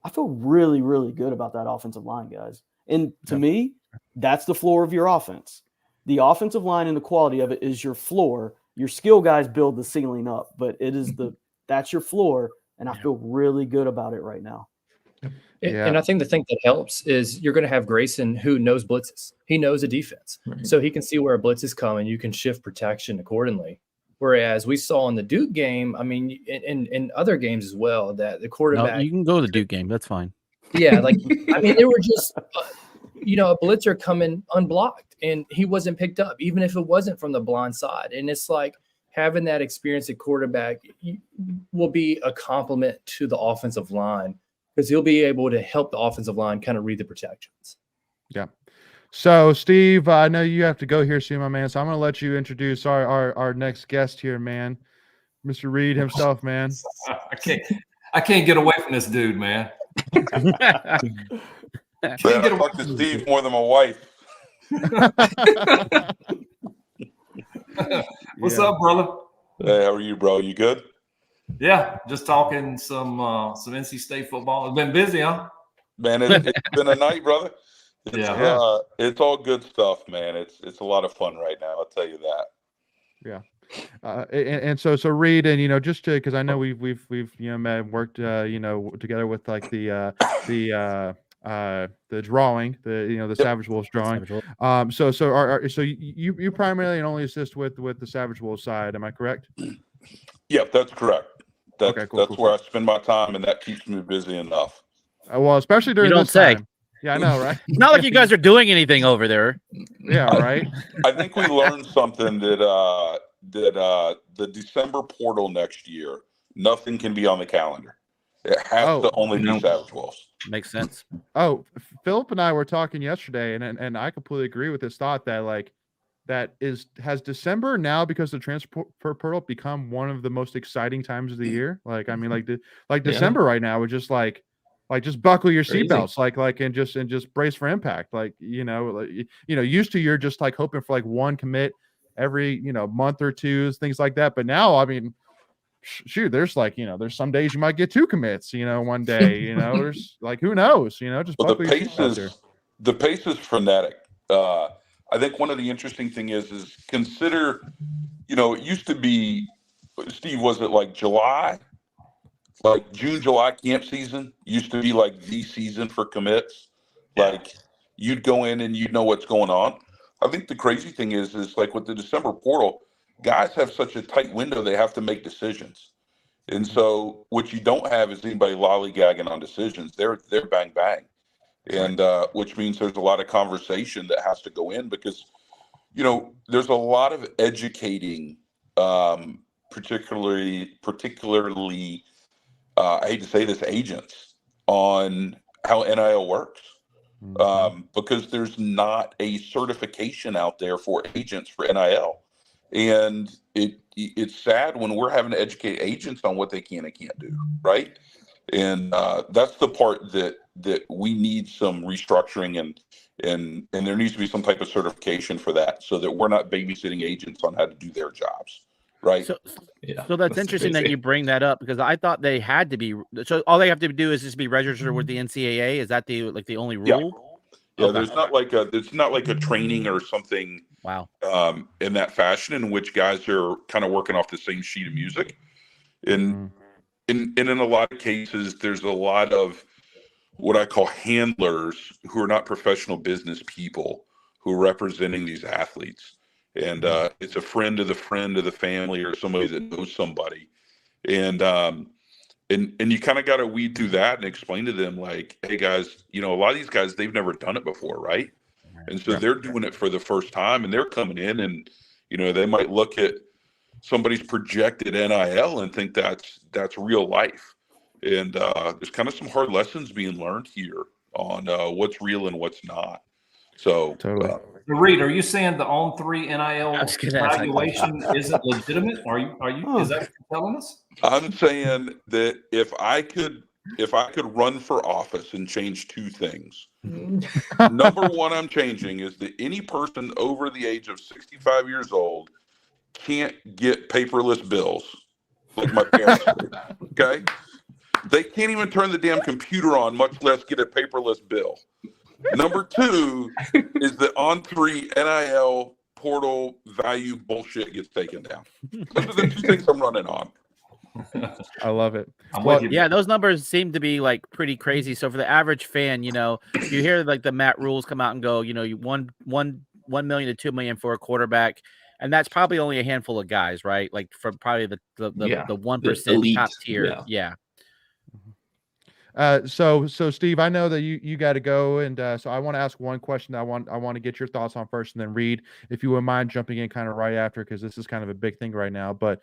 I feel really, really good about that offensive line, guys. And to me, that's the floor of your offense. The offensive line and the quality of it is your floor. Your skill guys build the ceiling up, but that's your floor. And I feel really good about it right now. And I think the thing that helps is you're going to have Grayson who knows blitzes. He knows a defense. Right. So he can see where a blitz is coming. You can shift protection accordingly. Whereas we saw in the Duke game, I mean, in other games as well, that the quarterback. No, you can go to the Duke game. That's fine. Yeah. They were just, a blitzer coming unblocked and he wasn't picked up, even if it wasn't from the blind side. And it's like having that experience at quarterback will be a compliment to the offensive line because he'll be able to help the offensive line kind of read the protections. Yeah. So, Steve, I know you have to go here soon, my man. So I'm going to let you introduce our next guest here, man. Mr. Reed himself, man. I can't get away from this dude, man. I fuck to Steve more than my wife. What's up, brother? Hey, how are you, bro? You good? Yeah, just talking some NC State football. It's been busy, huh? Man, it's been a night, brother. It's all good stuff, man. It's a lot of fun right now. I'll tell you that. Yeah. And so Reed, and just to, because I know we've met and worked together with like the drawing, the Savage Wolves drawing. So you primarily and only assist with the Savage Wolves side, am I correct? Yeah, that's correct. That's cool. Where I spend my time, and that keeps me busy enough. Well, especially during this time. Yeah, I know, right? Not like you guys are doing anything over there. Yeah, right. I think we learned something that the December portal next year, nothing can be on the calendar. It has to only be Savage Wolves. Makes sense. Oh, Philip and I were talking yesterday, and I completely agree with this thought that has December now, because the transfer portal, become one of the most exciting times of the year. December right now is just just buckle your seatbelts, and just brace for impact. Used to, you're just hoping for one commit every month or two, things like that. But now, I mean, shoot, there's like there's some days you might get 2 commits, one day, there's like who knows, just Well, buckle your seats out there. the pace is frenetic. I think one of the interesting thing is consider, it used to be, Steve, was it like July? Like June, July camp season used to be like the season for commits. Like you'd go in and you'd know what's going on. I think the crazy thing is like with the December portal, guys have such a tight window, they have to make decisions. And so what you don't have is anybody lollygagging on decisions. They're bang, bang. And which means there's a lot of conversation that has to go in because, there's a lot of educating, particularly I hate to say this, agents on how NIL works. Because there's not a certification out there for agents for NIL. And it's sad when we're having to educate agents on what they can and can't do, right? And that's the part that we need some restructuring and there needs to be some type of certification for that so that we're not babysitting agents on how to do their jobs, right? So that's interesting that you bring that up because I thought they had to be. So all they have to do is just be registered with the NCAA. Is that the only rule? Yeah. There's not like a training or something. Wow. In that fashion, in which guys are kind of working off the same sheet of music, and in a lot of cases, there's a lot of what I call handlers who are not professional business people who are representing these athletes. And it's a friend of the family or somebody that knows somebody. And you kind of got to weed through that and explain to them like, hey guys, a lot of these guys, they've never done it before. Right. And so they're doing it for the first time and they're coming in and, they might look at somebody's projected NIL and think that's real life. And there's kind of some hard lessons being learned here on what's real and what's not. So totally. Reed, are you saying the On3 NIL valuation isn't legitimate? Are you? Is that what you're telling us? I'm saying that if I could run for office and change 2 things. Number one, I'm changing is that any person over the age of 65 years old can't get paperless bills like my parents did. Okay, they can't even turn the damn computer on, much less get a paperless bill. Number 2 is that On3 NIL portal value bullshit gets taken down. Those are the 2 things I'm running on. I love it. Yeah, those numbers seem to be like pretty crazy. So for the average fan, you hear like the Matt rules come out and go, you 1 million to 2 million for a quarterback, and that's probably only a handful of guys, right? Like from probably the 1% top tier. Yeah. So Steve, I know that you got to go, and so I want to ask one question that I want to get your thoughts on first, and then Reed, if you wouldn't mind jumping in kind of right after, because this is kind of a big thing right now. But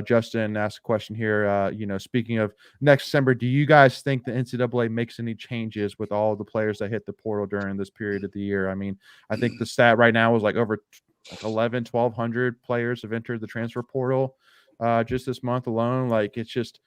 Justin asked a question here. Speaking of next December, do you guys think the NCAA makes any changes with all the players that hit the portal during this period of the year? I mean, I think the stat right now was like over 1,200 players have entered the transfer portal just this month alone. Like, it's just,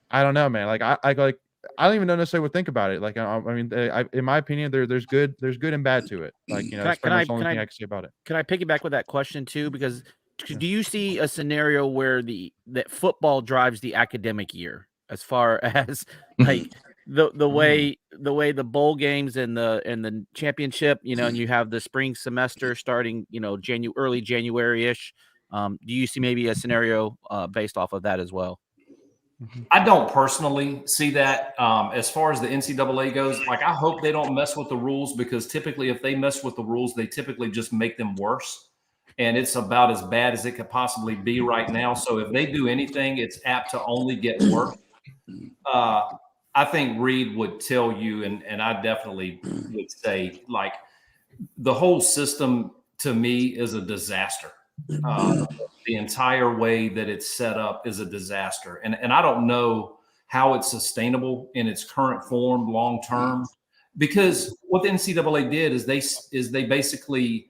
I don't know, man. Like I don't even know necessarily what to think about it. Like I mean, in my opinion, there's good and bad to it. Like that's pretty much the only thing I can say about it. Can I piggyback with that question too? Because do you see a scenario where that football drives the academic year as far as like the way the bowl games and the championship, and you have the spring semester starting, early January-ish. Do you see maybe a scenario based off of that as well? I don't personally see that. As far as the NCAA goes, like I hope they don't mess with the rules, because typically if they mess with the rules, they typically just make them worse. And it's about as bad as it could possibly be right now. So if they do anything, it's apt to only get worse. I think Reed would tell you, and I definitely would say, like, the whole system to me is a disaster. The entire way that it's set up is a disaster. And I don't know how it's sustainable in its current form long term, because what the NCAA did is they basically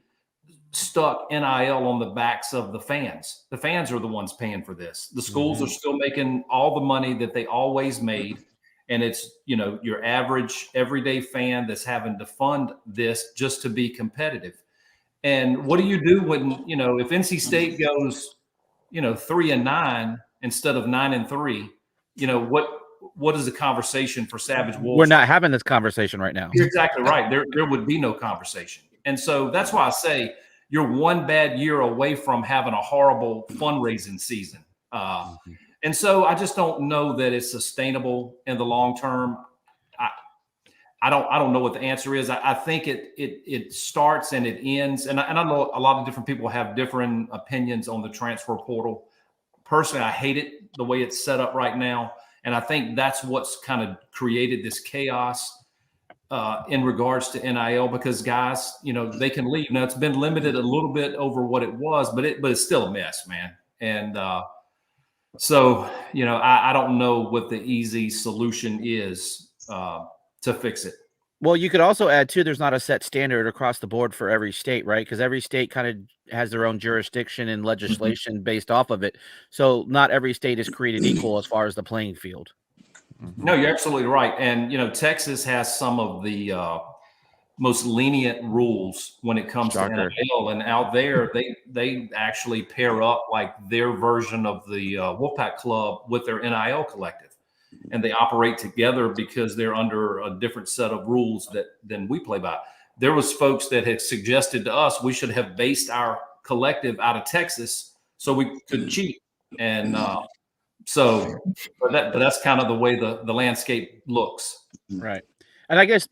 stuck NIL on the backs of the fans. The fans are the ones paying for this. The schools are still making all the money that they always made. And it's, your average everyday fan that's having to fund this just to be competitive. And what do you do when, if NC State goes, 3-9 instead of 9-3, what is the conversation for Savage Wolves? We're not having this conversation right now. You're exactly right. There would be no conversation. And so that's why I say you're one bad year away from having a horrible fundraising season. And so I just don't know that it's sustainable in the long term. I don't know what the answer is. I think it starts and it ends. And I know a lot of different people have different opinions on the transfer portal. Personally, I hate it the way it's set up right now. And I think that's what's kind of created this chaos in regards to NIL, because guys, they can leave. Now, it's been limited a little bit over what it was, but it's still a mess, man. And so, I don't know what the easy solution is to fix it. Well, you could also add too, there's not a set standard across the board for every state, right? Because every state kind of has their own jurisdiction and legislation based off of it. So not every state is created equal as far as the playing field. No, you're absolutely right. And, Texas has some of the most lenient rules when it comes to NIL. And out there, they actually pair up like their version of the Wolfpack Club with their NIL collective. And they operate together because they're under a different set of rules than we play by. There was folks that had suggested to us we should have based our collective out of Texas so we could cheat. And but that's kind of the way the landscape looks. Right. And I guess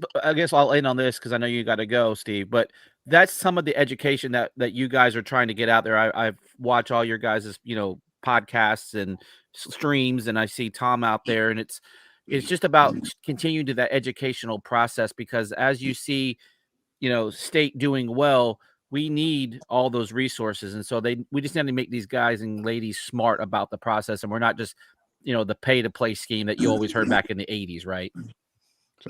I'll end on this because I know you got to go, Steve. But that's some of the education that you guys are trying to get out there. I've watched all your guys' podcasts and streams, and I see Tom out there, and it's just about continuing to that educational process, because as you see, state doing well, we need all those resources, and so we just need to make these guys and ladies smart about the process, and we're not just the pay to play scheme that you always heard back in the 80s, right?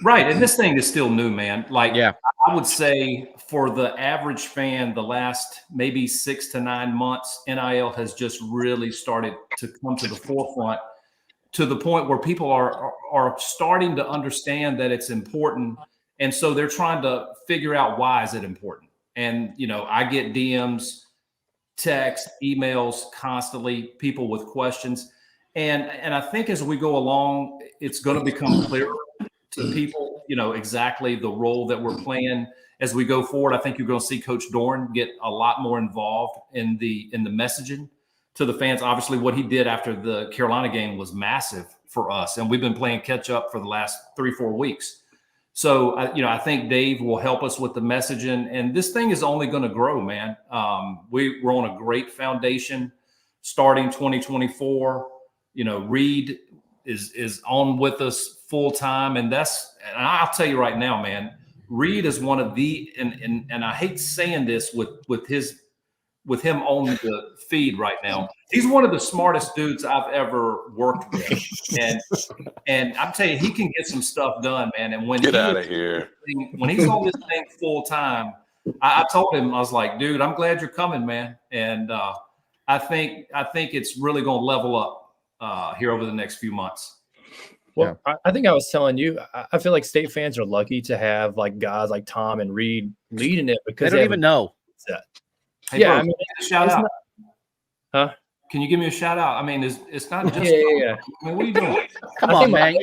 Right. And this thing is still new, man. Yeah. I would say for the average fan, the last maybe 6 to 9 months, NIL has just really started to come to the forefront, to the point where people are starting to understand that it's important. And so they're trying to figure out, why is it important? And, I get DMs, text, emails constantly, people with questions. And I think as we go along, it's going to become clearer to people, exactly the role that we're playing as we go forward. I think you're going to see Coach Dorn get a lot more involved in the messaging to the fans. Obviously, what he did after the Carolina game was massive for us, and we've been playing catch up for the last 3-4 weeks. So, I think Dave will help us with the messaging, and this thing is only going to grow, man. We're on a great foundation starting 2024. Reed is on with us full time, and I'll tell you right now, man, Reed is one of the, and I hate saying this with him on the feed right now, he's one of the smartest dudes I've ever worked with, and I'm telling you, he can get some stuff done, man. And when get out of here, when he's on this thing full time, I told him, I was like, dude, I'm glad you're coming, man, and I think it's really going to level up here over the next few months. Well, yeah. I think I was telling you, I feel like state fans are lucky to have like guys like Tom and Reed leading it, because they don't even know. Hey, bro, shout out. Huh? Can you give me a shout out? I mean, it's not just. Yeah. I mean, what are you doing? Come on, man.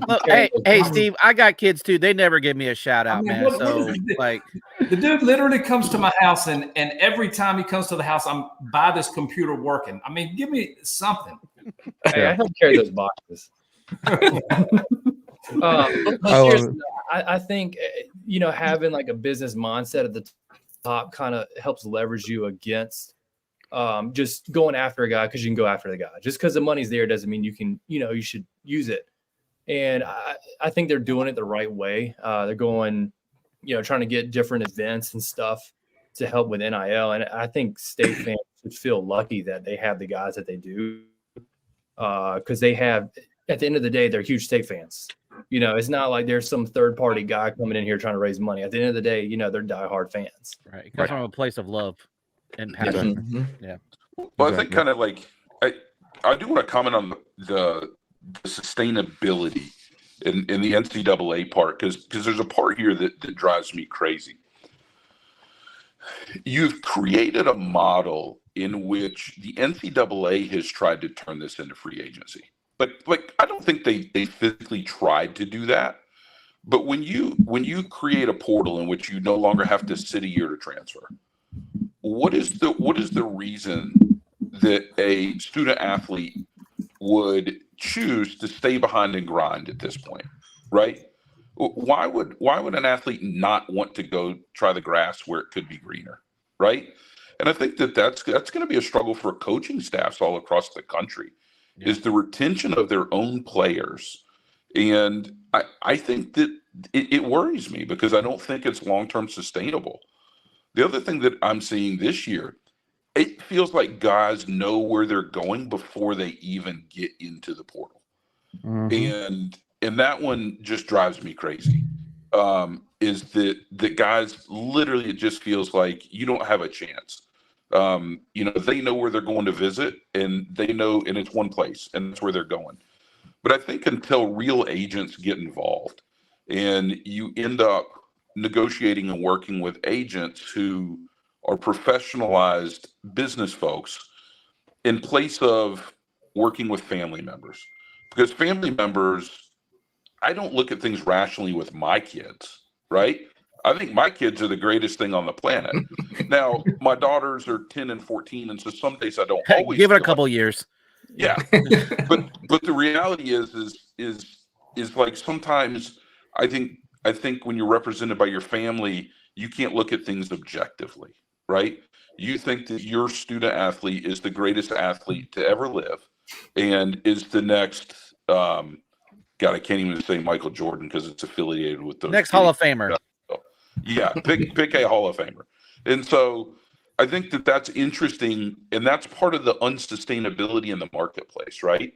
Look, hey, Steve, I got kids too. They never give me a shout out, man. So, like, the dude literally comes to my house, and every time he comes to the house, I'm by this computer working. I mean, give me something. Hey, I help carry those boxes. I think having like a business mindset at the top kind of helps leverage you against just going after a guy, because you can go after the guy. Just because the money's there doesn't mean you can, you should use it. And I think they're doing it the right way. They're going, trying to get different events and stuff to help with NIL. And I think state fans should feel lucky that they have the guys that they do, because they have. At the end of the day, they're huge state fans. It's not like there's some third-party guy coming in here trying to raise money. At the end of the day, they're diehard fans. Right. It comes from a place of love and passion. Mm-hmm. Yeah. Well, I think kind of like I do want to comment on the sustainability in the NCAA part, because there's a part here that drives me crazy. you've created a model in which the NCAA has tried to turn this into free agency. Like I don't think they physically tried to do that. But when you create a portal in which you no longer have to sit a year to transfer, what is the reason that a student athlete would choose to stay behind and grind at this point, right? Why would an athlete not want to go try the grass where it could be greener, right? And I think that's going to be a struggle for coaching staffs all across the country, is the retention of their own players. And I think that it worries me because I don't think it's long-term sustainable. The other thing that I'm seeing this year, it feels like guys know where they're going before they even get into the portal. And that one just drives me crazy. Is that the guys literally, it just feels like you don't have a chance. They know where they're going to visit, and they know, and it's one place, and that's where they're going. But I think until real agents get involved and you end up negotiating and working with agents who are professionalized business folks in place of working with family members, because family members, I don't look at things rationally with my kids, right? I think my kids are the greatest thing on the planet. Now, my daughters are 10 and 14, and so some days I don't always give it a couple years. Yeah, but the reality is like sometimes I think when you're represented by your family, you can't look at things objectively, right? You think that your student athlete is the greatest athlete to ever live, and is the next. God, I can't even say Michael Jordan because it's affiliated with the next Hall of Famer. Yeah, pick a Hall of Famer, and so. I think that's interesting, and that's part of the unsustainability in the marketplace, right?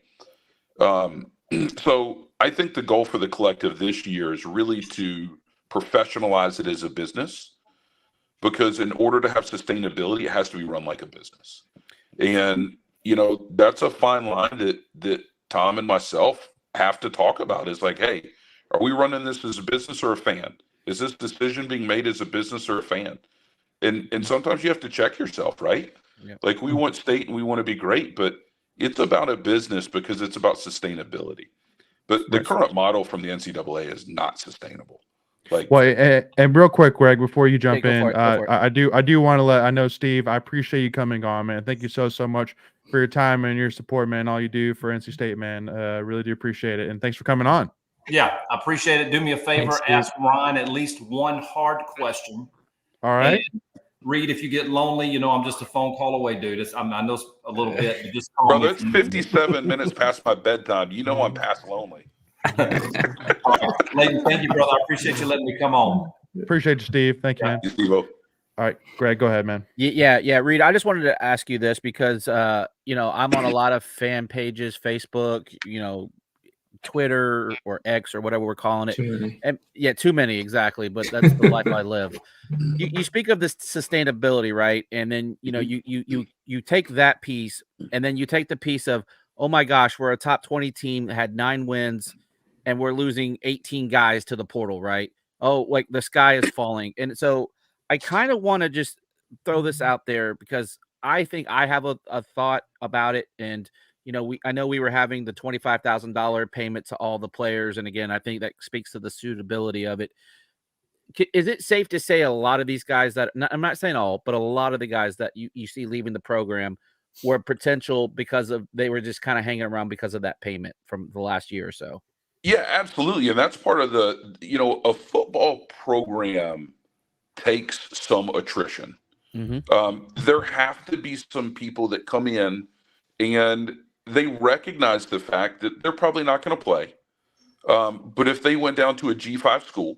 So I think the goal for the collective this year is really to professionalize it as a business, because in order to have sustainability, it has to be run like a business. And, that's a fine line that Tom and myself have to talk about, is like, hey, are we running this as a business or a fan? Is this decision being made as a business or a fan? And sometimes you have to check yourself, right? Yep. Like we want state and we want to be great, but it's about a business because it's about sustainability. But the current model from the NCAA is not sustainable. Like, well, and real quick, Greg, before you jump in, go for it. I do want to I know, Steve, I appreciate you coming on, man. Thank you so much for your time and your support, man. All you do for NC State, man. Really do appreciate it. And thanks for coming on. Yeah, I appreciate it. Do me a favor, ask Ryan at least one hard question. All right. And Reed, if you get lonely, I'm just a phone call away, dude. I know a little bit, but just call Brother, me. it's 57 minutes past my bedtime. I'm past lonely. All right. Ladies, thank you, brother. I appreciate you letting me come on. Appreciate you, Steve. Thank you, man. Steve-o. All right, Greg, go ahead, man. Yeah, Reed, I just wanted to ask you this because, I'm on a lot of fan pages, Facebook, Twitter or X or whatever we're calling it. Too many. And too many, exactly. But that's the life I live. You speak of this sustainability, right? And then, you take that piece and then you take the piece of, oh my gosh, we're a top 20 team, had 9 wins and we're losing 18 guys to the portal, right? Oh, like the sky is falling. And so I kind of want to just throw this out there because I think I have a thought about it. And, I know we were having the $25,000 payment to all the players. And again, I think that speaks to the suitability of it. Is it safe to say a lot of these guys I'm not saying all, but a lot of the guys that you see leaving the program were potential because they were just kind of hanging around because of that payment from the last year or so? Yeah, absolutely. And that's part of a football program takes some attrition. There have to be some people that come in and they recognize the fact that they're probably not going to play. But if they went down to a G5 school,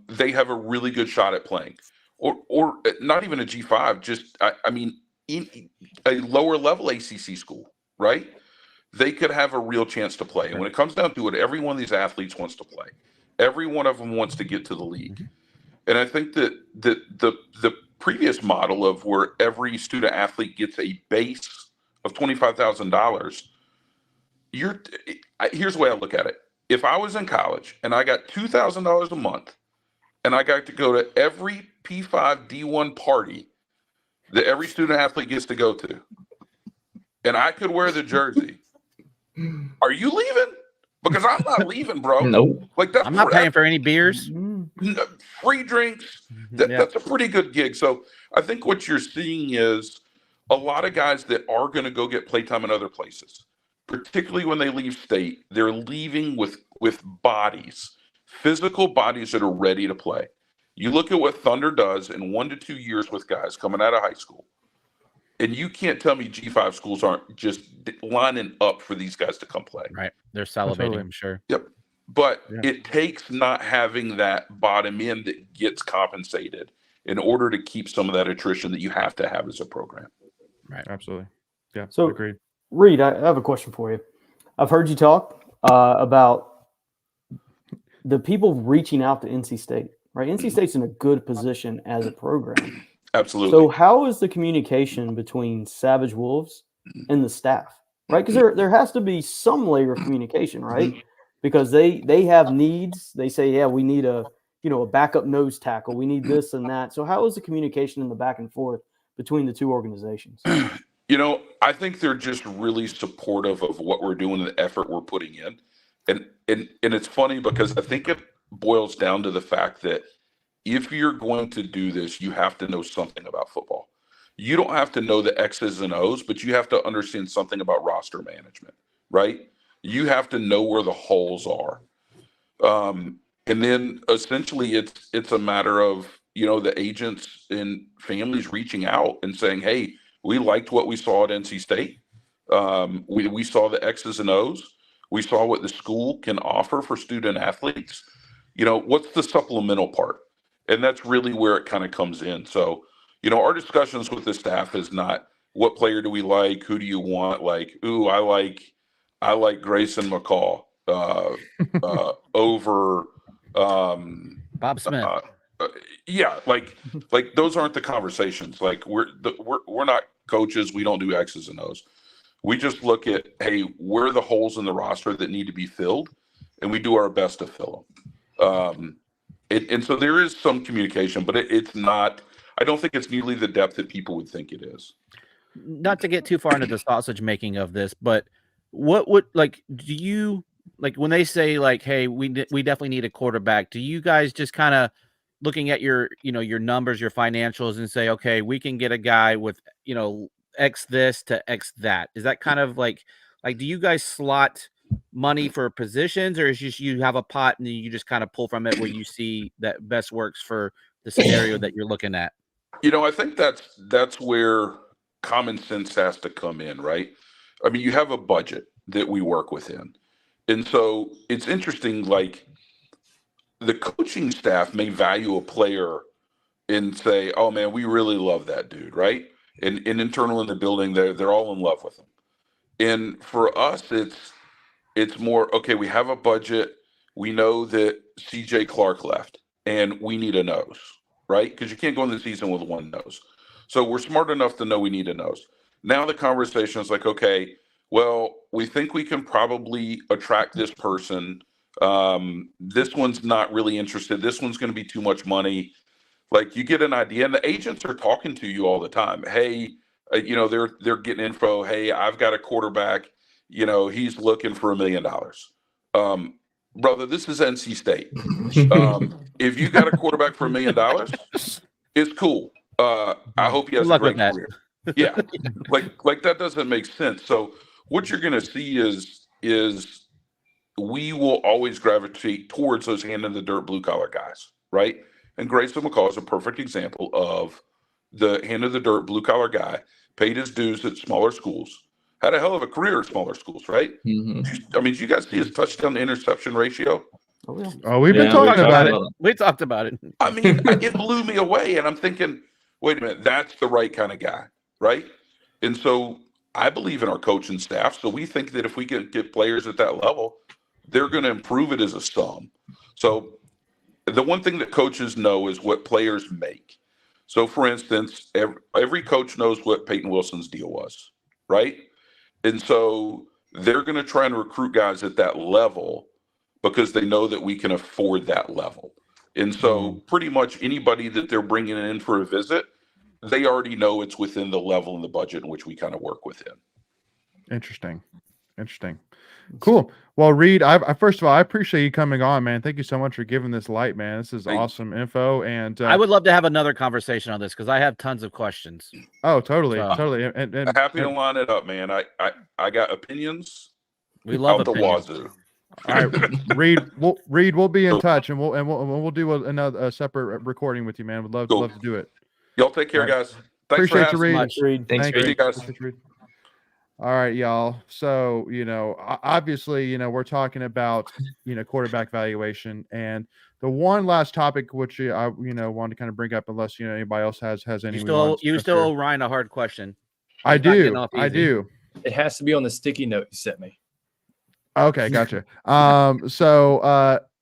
they have a really good shot at playing. Or not even a G5, just, in a lower level ACC school, right? They could have a real chance to play. And when it comes down to it, every one of these athletes wants to play. Every one of them wants to get to the league. And I think that the previous model of where every student athlete gets a base of $25,000, here's the way I look at it. If I was in college and I got $2,000 a month and I got to go to every P5 D1 party that every student athlete gets to go to, and I could wear the jersey. Are you leaving? Because I'm not leaving, bro. Nope. Like that's I'm not paying for any beers. free drinks. That's a pretty good gig. So I think what you're seeing is a lot of guys that are going to go get playtime in other places, particularly when they leave state. They're leaving with bodies, physical bodies that are ready to play. You look at what Thunder does in 1 to 2 years with guys coming out of high school, and you can't tell me G5 schools aren't just lining up for these guys to come play. Right. They're salivating, Totally. I'm sure. Yep. But Yeah. it takes not having that bottom end that gets compensated in order to keep some of that attrition that you have to have as a program. Absolutely. Yeah. So- Agreed. Reed, I have a question for you. I've heard you talk about the people reaching out to NC State, right? NC State's in a good position as a program. Absolutely. So how is the communication between Savage Wolves and the staff, right? Because there has to be some layer of communication, right? Because they have needs. They say, yeah, we need a backup nose tackle. We need this and that. So how is the communication in the back and forth between the two organizations? I think they're just really supportive of what we're doing and the effort we're putting in. And it's funny because I think it boils down to the fact that if you're going to do this, you have to know something about football. You don't have to know the X's and O's, but you have to understand something about roster management, right? You have to know where the holes are. And then essentially it's a matter of, the agents and families reaching out and saying, hey, we liked what we saw at NC State. We saw the X's and O's. We saw what the school can offer for student athletes. What's the supplemental part? And that's really where it kind of comes in. So, our discussions with the staff is not what player do we like? Who do you want? Like, ooh, I like Grayson McCall over Bob Smith. Yeah, like those aren't the conversations. Like we're not coaches. We don't do X's and O's. We just look at, hey, where are the holes in the roster that need to be filled, and we do our best to fill them. And so there is some communication, but it's not. I don't think it's nearly the depth that people would think it is. Not to get too far into the sausage making of this, but what would do you when they say hey, we definitely need a quarterback? Do you guys just kind of looking at your your numbers, your financials, and say, okay, we can get a guy with X this to X that? Is that kind of like do you guys slot money for positions, or is just you have a pot and you just kind of pull from it where you see that best works for the scenario that you're looking at? I think that's where common sense has to come in, right? I mean, you have a budget that we work within. And so it's interesting, the coaching staff may value a player and say, oh man, we really love that dude, right? And internal in the building, they're all in love with him. And for us, it's more, okay, we have a budget. We know that CJ Clark left and we need a nose, right? Because you can't go in the season with one nose. So we're smart enough to know we need a nose. Now the conversation is okay, well, we think we can probably attract this person. This one's not really interested. This one's going to be too much money. You get an idea, and the agents are talking to you all the time. Hey, they're getting info. Hey, I've got a quarterback. He's looking for $1 million. Brother, this is NC State. If you got a quarterback for $1 million, it's cool. I hope he has a great career. Yeah, like that doesn't make sense. So what you're going to see is we will always gravitate towards those hand in the dirt blue collar guys, right? And Grayson McCall is a perfect example of the hand in the dirt blue collar guy, paid his dues at smaller schools, had a hell of a career at smaller schools, right? Mm-hmm. I mean, did you guys see his touchdown to interception ratio? Oh, yeah. Oh, we've been talking about it. We talked about it. I mean, it blew me away, and I'm thinking, wait a minute, that's the right kind of guy, right? And so I believe in our coaching staff, so we think that if we can get players at that level, they're going to improve it as a sum. So the one thing that coaches know is what players make. So, for instance, every coach knows what Peyton Wilson's deal was, right? And so they're going to try and recruit guys at that level because they know that we can afford that level. And so pretty much anybody that they're bringing in for a visit, they already know it's within the level and the budget in which we kind of work within. Interesting. Cool. Well, Reed, I first of all, I appreciate you coming on, man. Thank you so much for giving this light, man. This is awesome info. And I would love to have another conversation on this because I have tons of questions. Oh, totally. And happy to line it up, man. I got opinions. We love out the wazoo. All right, Reed, we'll be in touch, and we'll do another separate recording with you, man. We'd love to do it. Y'all take care, guys. Thanks Appreciate for you, Reed. Much, Reed. Thanks, Thank you, Reed. guys. All right, y'all. So, obviously, we're talking about, quarterback valuation, and the one last topic, which I, wanted to kind of bring up, unless, anybody else has any. You still owe Ryan a hard question. I do. It has to be on the sticky note you sent me. Okay, gotcha. All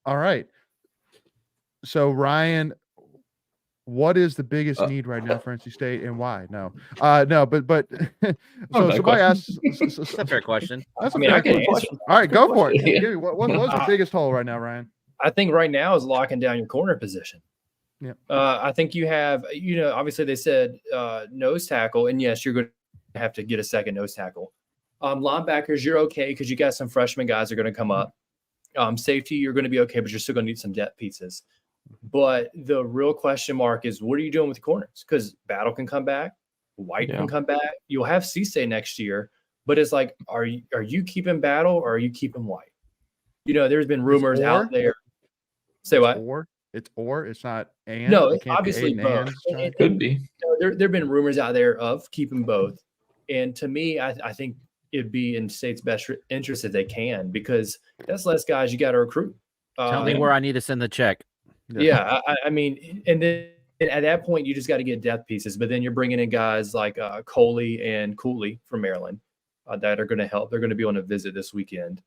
right. So Ryan, what is the biggest need right now for NC State, and why? No, but so somebody asked. That's a fair question. That's a I mean, fair I can question. answer. All right, go for it. Yeah. Dude, what's the biggest hole right now, Ryan? I think right now is locking down your corner position. Yeah. I think you have, obviously they said nose tackle, and yes, you're going to have to get a second nose tackle. Linebackers, you're okay because you got some freshman guys that are going to come up. Safety, you're going to be okay, but you're still going to need some depth pieces. But the real question mark is, what are you doing with the corners? Because Battle can come back, White can come back. You'll have Cisse next year, but it's like, are you keeping Battle or are you keeping White? There's been rumors out there. Say what? It's not and. No, It can't obviously be both. It could be. There've been rumors out there of keeping both, and to me, I think it'd be in State's best interest if they can, because that's less guys you got to recruit. Tell me where I need to send the check. Yeah, I mean, and then at that point, you just got to get depth pieces. But then you're bringing in guys like Coley and Cooley from Maryland that are going to help. They're going to be on a visit this weekend.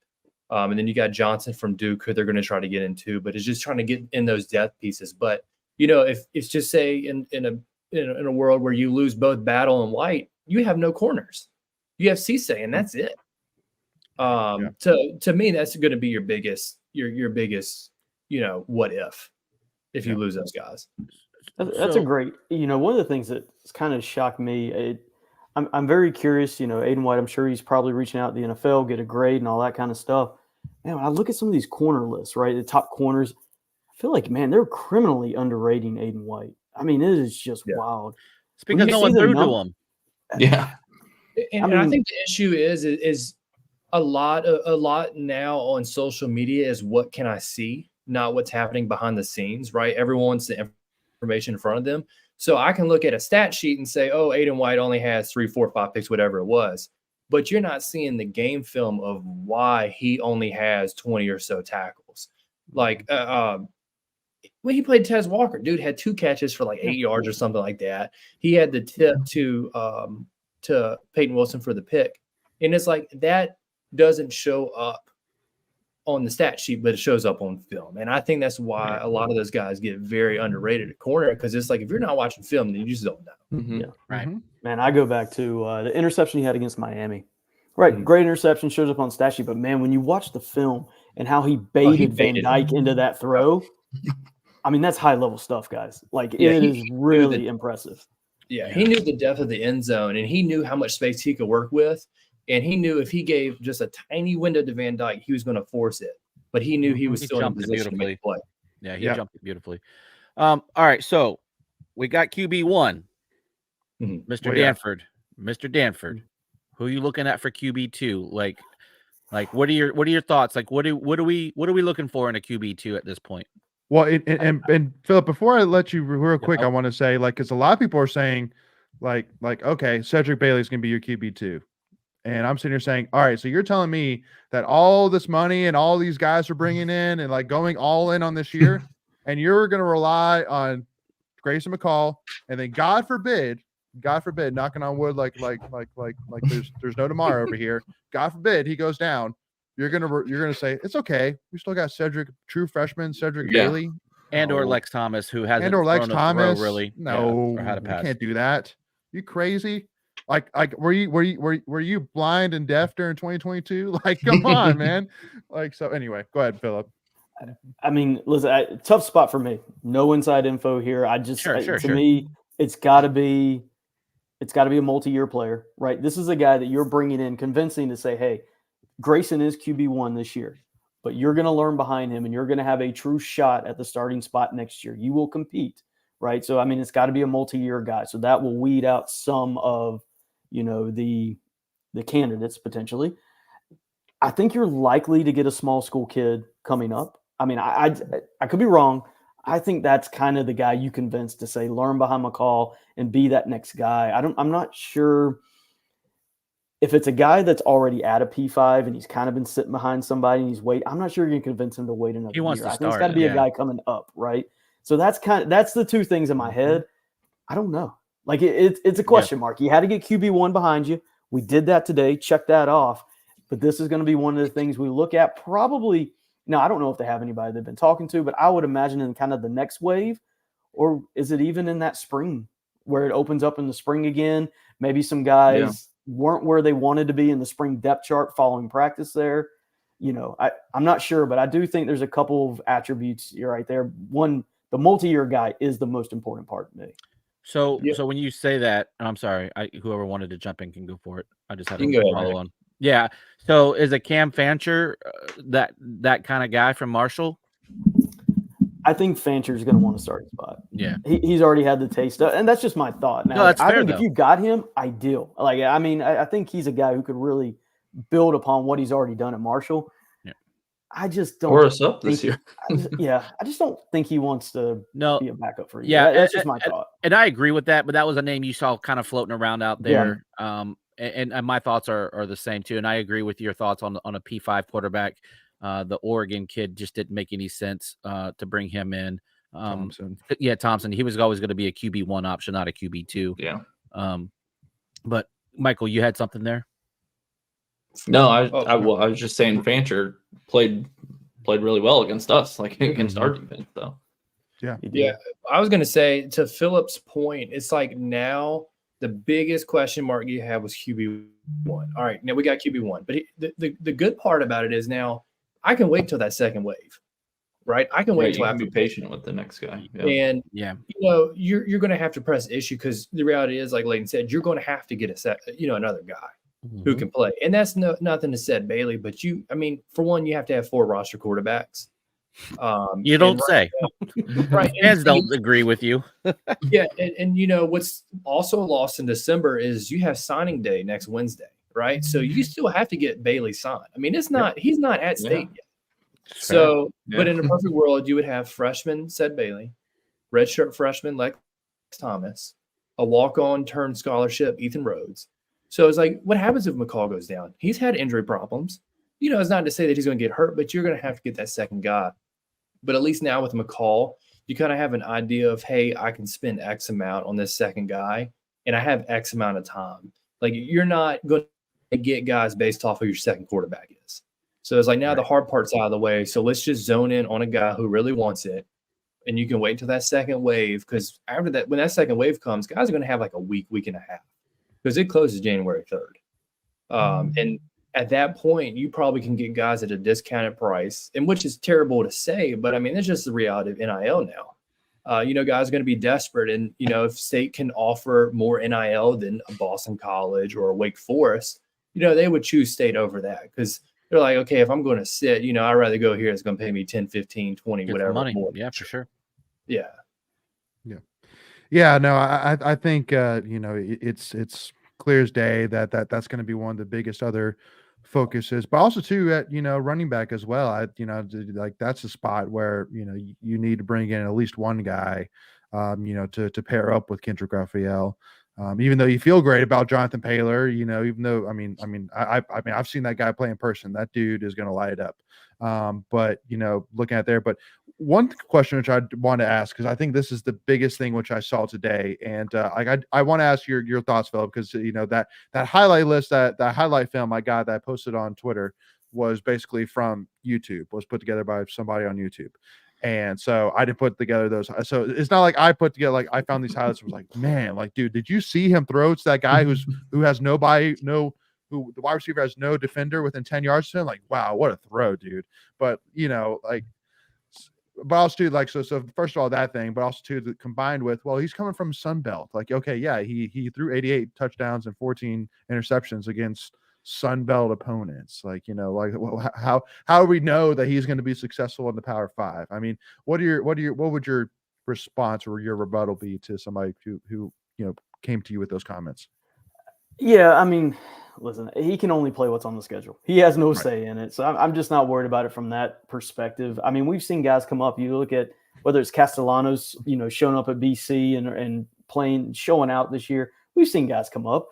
And then you got Johnson from Duke, who they're going to try to get into. But it's just trying to get in those depth pieces. But if it's just say in a world where you lose both Battle and White, you have no corners. You have Cisse, and that's it. To me, that's going to be your biggest what if you lose those guys. That's a great, one of the things that's kind of shocked me. I'm very curious, Aiden White, I'm sure he's probably reaching out to the NFL, get a grade and all that kind of stuff. Man, when I look at some of these corner lists, right, the top corners, I feel like, man, they're criminally underrating Aiden White. I mean, it is just wild. It's because no one threw to him. Yeah. And I think the issue is a lot now on social media is what can I see, not what's happening behind the scenes, right? Everyone wants the information in front of them. So I can look at a stat sheet and say, oh, Aiden White only has 3, 4, 5 picks, whatever it was. But you're not seeing the game film of why he only has 20 or so tackles. Like when he played Tez Walker, dude had 2 catches for like 8 yards or something like that. He had the tip to Peyton Wilson for the pick. And it's like that doesn't show up on the stat sheet, but it shows up on film. And I think that's why a lot of those guys get very underrated at corner, because it's like if you're not watching film, then you just don't know. Mm-hmm. Yeah. Right. Man, I go back to the interception he had against Miami. Right. Great interception, shows up on the stat sheet. But, man, when you watch the film and how he baited Van Dyke into that throw, I mean, that's high-level stuff, guys. Like, it is really impressive. Yeah, he knew the depth of the end zone, and he knew how much space he could work with. And he knew if he gave just a tiny window to Van Dyke, he was going to force it. But he knew he was still in a position to make a play. Yeah, he jumped it beautifully. All right, so we got QB1, Mr. Danford. Mr. Danford, who are you looking at for QB2? Like what are your thoughts? Like what are we looking for in a QB2 at this point? Well, and Philip, before I let you real quick, I want to say, because a lot of people are saying, okay, Cedric Bailey's going to be your QB2. And I'm sitting here saying, all right, so you're telling me that all this money and all these guys are bringing in and going all in on this year, and you're going to rely on Grayson McCall, and then God forbid, knocking on wood, like there's no tomorrow over here. God forbid he goes down. You're gonna say it's okay. We still got Cedric, true freshman Cedric Bailey, or Lex Thomas, who hasn't or Lex Thomas. Really. No, or had a pass. You can't do that. You crazy? Like were you blind and deaf during 2022? Like, come on, man. So anyway, go ahead, Philip. I mean, listen, tough spot for me. No inside info here. To me, it's got to be a multi-year player, right? This is a guy that you're bringing in, convincing to say, hey, Grayson is QB1 this year, but you're going to learn behind him and you're going to have a true shot at the starting spot next year. You will compete, right? So, I mean, it's got to be a multi-year guy. So that will weed out some of, the candidates potentially. I think you're likely to get a small school kid coming up. I mean, I could be wrong. I think that's kind of the guy you convince to say, learn behind McCall and be that next guy. I'm not sure if it's a guy that's already at a P5 and he's kind of been sitting behind somebody and he's waiting. I'm not sure you're going to convince him to wait another year. I think it's got to be a guy coming up, right? So that's the two things in my head. I don't know. Like it's a question mark. You had to get QB1 behind you. We did that today. Check that off. But this is going to be one of the things we look at probably. Now, I don't know if they have anybody they've been talking to, but I would imagine in kind of the next wave, or is it even in that spring where it opens up in the spring again? Maybe some guys weren't where they wanted to be in the spring depth chart following practice there. I'm not sure, but I do think there's a couple of attributes right there. One, the multi-year guy is the most important part to me. So when you say that, I'm sorry, whoever wanted to jump in can go for it. I just had You to can go follow ahead. on. Yeah. So is a Cam Fancher that kind of guy from Marshall? I think Fancher's going to want to start his spot. Yeah. He's already had the taste of, and that's just my thought. Now, No, that's I fair, think though. if you got him, ideal. Like, I mean, I think he's a guy who could really build upon what he's already done at Marshall. Yeah. I just don't. Or us up this year. I just don't think he wants to be a backup for you. Yeah, That's just my thought. And I agree with that, but that was a name you saw kind of floating around out there. Yeah. And my thoughts are the same too. And I agree with your thoughts on a P5 quarterback. The Oregon kid just didn't make any sense to bring him in. Thompson. Yeah, Thompson. He was always going to be a QB1 option, not a QB2. Yeah. But Michael, you had something there? No, I was just saying Fancher played really well against us, like against our defense, though. Yeah. I was going to say, to Philip's point, it's like now the biggest question mark you have was QB1. All right, now we got QB1. But the good part about it is now I can wait till that second wave, right? I can wait till I can be patient with the next guy. Yeah. And, you're going to have to press issue because the reality is, like Leighton said, you're going to have to get another guy who can play. And that's nothing to say, Bailey, but for one, you have to have 4 roster quarterbacks. You don't say. Right. Fans don't agree with you. Yeah. And what's also lost in December is you have signing day next Wednesday, right? So you still have to get Bailey signed. I mean, he's not at state yet. So, but in a perfect world, you would have freshman, said Bailey, redshirt freshman, Lex Thomas, a walk-on turned scholarship, Ethan Rhodes. So it's like, what happens if McCall goes down? He's had injury problems. It's not to say that he's going to get hurt, but you're going to have to get that second guy. But at least now with McCall, you kind of have an idea of, hey, I can spend X amount on this second guy, and I have X amount of time. Like, you're not going to get guys based off of your second quarterback is. So it's like, now the hard part's out of the way. So let's just zone in on a guy who really wants it, and you can wait until that second wave, because after that, when that second wave comes, guys are going to have like a week and a half, because it closes January 3rd. And at that point, you probably can get guys at a discounted price, and which is terrible to say, but I mean, it's just the reality of NIL now. Guys are going to be desperate, and if State can offer more NIL than a Boston College or a Wake Forest, they would choose State over that, because they're like, okay, if I'm going to sit, I'd rather go here. It's going to pay me 10, 15, 20, Get whatever. money. More. Yeah, for sure. Yeah. Yeah. No, I think it's clear as day that's going to be one of the biggest other focuses, but also too at running back as well. Like that's a spot where you need to bring in at least one guy, to pair up with Kendrick Raphael. Even though you feel great about Jonathan Paylor, even though I've seen that guy play in person. That dude is going to light it up. But looking at there, but one question which I want to ask, because I think this is the biggest thing which I saw today, and I want to ask your thoughts, Philip, because that highlight list, that highlight film I got that I posted on Twitter was basically from YouTube, was put together by somebody on YouTube. And so I didn't put together those. So it's not like I put together, like I found these highlights. Was like, man, like, dude, did you see him throw to that guy who the wide receiver has no defender within 10 yards to him? Like, wow, what a throw, dude. But like but also too, like, so first of all, that thing, but also too, combined with, well, he's coming from Sun Belt. Like, okay, yeah, he threw 88 touchdowns and 14 interceptions against Sun Belt opponents. Like, like, how do we know that he's going to be successful in the Power Five? I mean, what would your response or your rebuttal be to somebody who came to you with those comments? Yeah, I mean, listen, he can only play what's on the schedule. He has no say in it. So I'm just not worried about it from that perspective. I mean, we've seen guys come up. You look at whether it's Castellanos, showing up at BC and showing out this year. We've seen guys come up.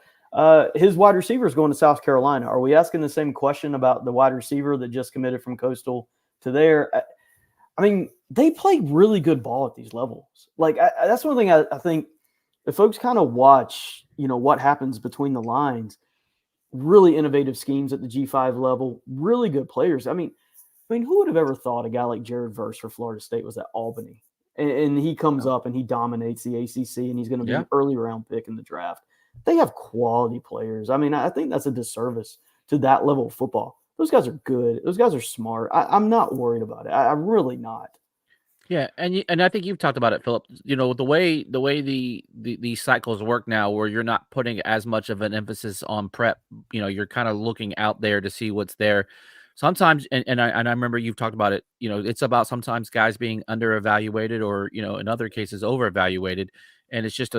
His wide receiver is going to South Carolina. Are we asking the same question about the wide receiver that just committed from Coastal to there? I mean, they play really good ball at these levels. Like, that's one thing I think if folks kind of watch, what happens between the lines, really innovative schemes at the G5 level, really good players. I mean, who would have ever thought a guy like Jared Verse for Florida State was at Albany? And he comes up and he dominates the ACC, and he's going to be an early round pick in the draft. They have quality players. I mean, I think that's a disservice to that level of football. Those guys are good. Those guys are smart. I'm not worried about it. I'm really not. Yeah, and I think you've talked about it, Philip. The way these cycles work now, where you're not putting as much of an emphasis on prep. You're kind of looking out there to see what's there. Sometimes, and I remember you've talked about it. It's about sometimes guys being under-evaluated or in other cases over-evaluated, and it's just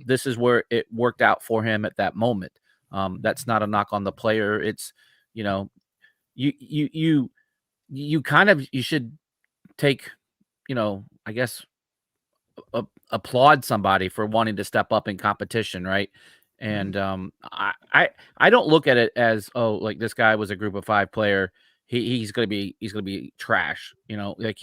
this is where it worked out for him at that moment. That's not a knock on the player. It's you should take. I guess applaud somebody for wanting to step up in competition, right? And I don't look at it as, oh, like this guy was a group of 5 player. He's gonna be trash. Like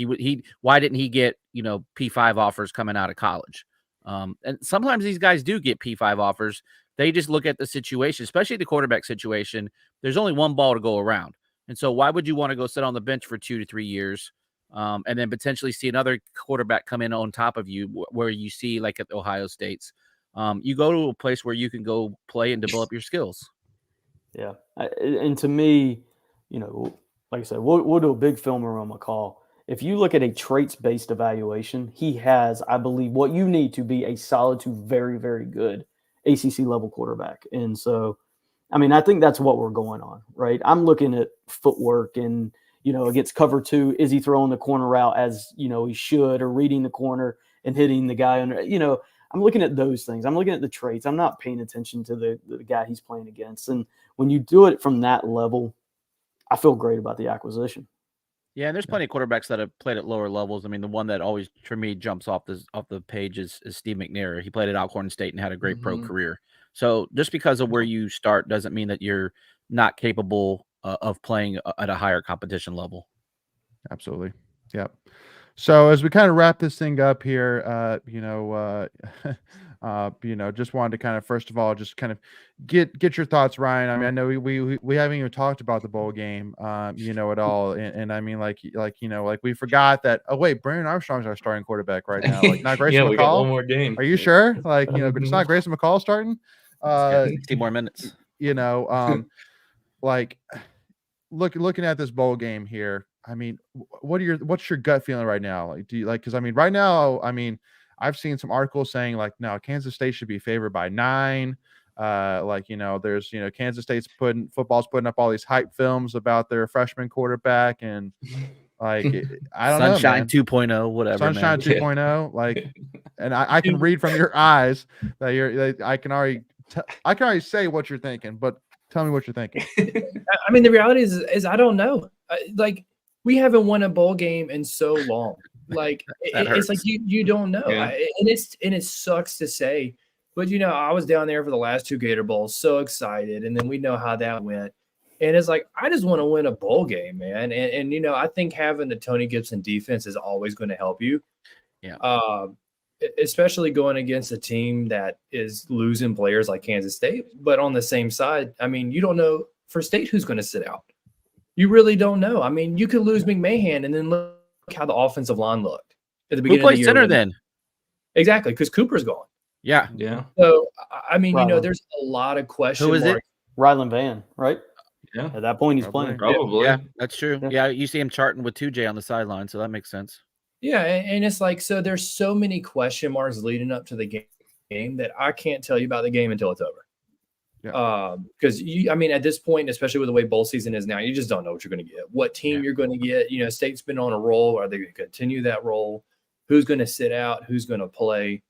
why didn't he get P5 offers coming out of college? And sometimes these guys do get P5 offers. They just look at the situation, especially the quarterback situation. There's only one ball to go around, and so why would you want to go sit on the bench for 2 to 3 years? And then potentially see another quarterback come in on top of you, where you see like at Ohio State's. You go to a place where you can go play and develop your skills. Yeah, and to me, like I said, we'll do a big filmer on McCall. If you look at a traits-based evaluation, he has, I believe, what you need to be a solid to very, very good ACC level quarterback. And so, I mean, I think that's what we're going on, right? I'm looking at footwork and against cover 2, is he throwing the corner route as, he should, or reading the corner and hitting the guy under, I'm looking at those things. I'm looking at the traits. I'm not paying attention to the guy he's playing against. And when you do it from that level, I feel great about the acquisition. Yeah, and there's plenty of quarterbacks that have played at lower levels. I mean, the one that always, for me, jumps off the page is Steve McNair. He played at Alcorn State and had a great pro career. So just because of where you start doesn't mean that you're not capable of playing at a higher competition level. Absolutely. Yep. So as we kind of wrap this thing up here, just wanted to kind of, first of all, just kind of get your thoughts, Ryan. I mean, I know we haven't even talked about the bowl game, at all. And I mean, like we forgot that, oh wait, Brandon Armstrong's our starting quarterback right now. Like, not Grayson McCall. We got one more game. Are you sure? Like, it's not Grayson McCall starting. 60 more minutes. Like looking at this bowl game here, I mean, what's your gut feeling right now? Like, do you because I mean, right now, I mean, I've seen some articles saying like, no, Kansas State should be favored by 9. There's Kansas State's football's putting up all these hype films about their freshman quarterback, and like I don't know, Sunshine 2.0, whatever. Sunshine 2.0, like, and I can read from your eyes that I can already say what you're thinking, but tell me what you're thinking. I mean, the reality is I don't know. Like, we haven't won a bowl game in so long. Like, it's like you don't know. Yeah. And it sucks to say, but I was down there for the last 2 Gator Bowls, so excited, and then we know how that went. And it's like, I just want to win a bowl game, man. And I think having the Tony Gibson defense is always going to help you. Yeah. Especially going against a team that is losing players like Kansas State. But on the same side, I mean, you don't know for State who's going to sit out. You really don't know. I mean, you could lose McMahon, and then look how the offensive line looked at the beginning Who of the plays year. center then? Exactly, because Cooper's gone. Yeah. Yeah. So, I mean, Ryland. there's a lot of questions. Who is it? Ryland Van, right? Yeah. At that point, he's Probably. playing. Probably. Yeah, that's true. Yeah. Yeah, you see him charting with 2J on the sideline, so that makes sense. Yeah, and it's like, so there's so many question marks leading up to the game that I can't tell you about the game until it's over. Yeah. Because I mean, at this point, especially with the way bowl season is now, you just don't know what you're going to get, what team you're going to get. You know, State's been on a roll. Are they going to continue that roll? Who's going to sit out? Who's going to play?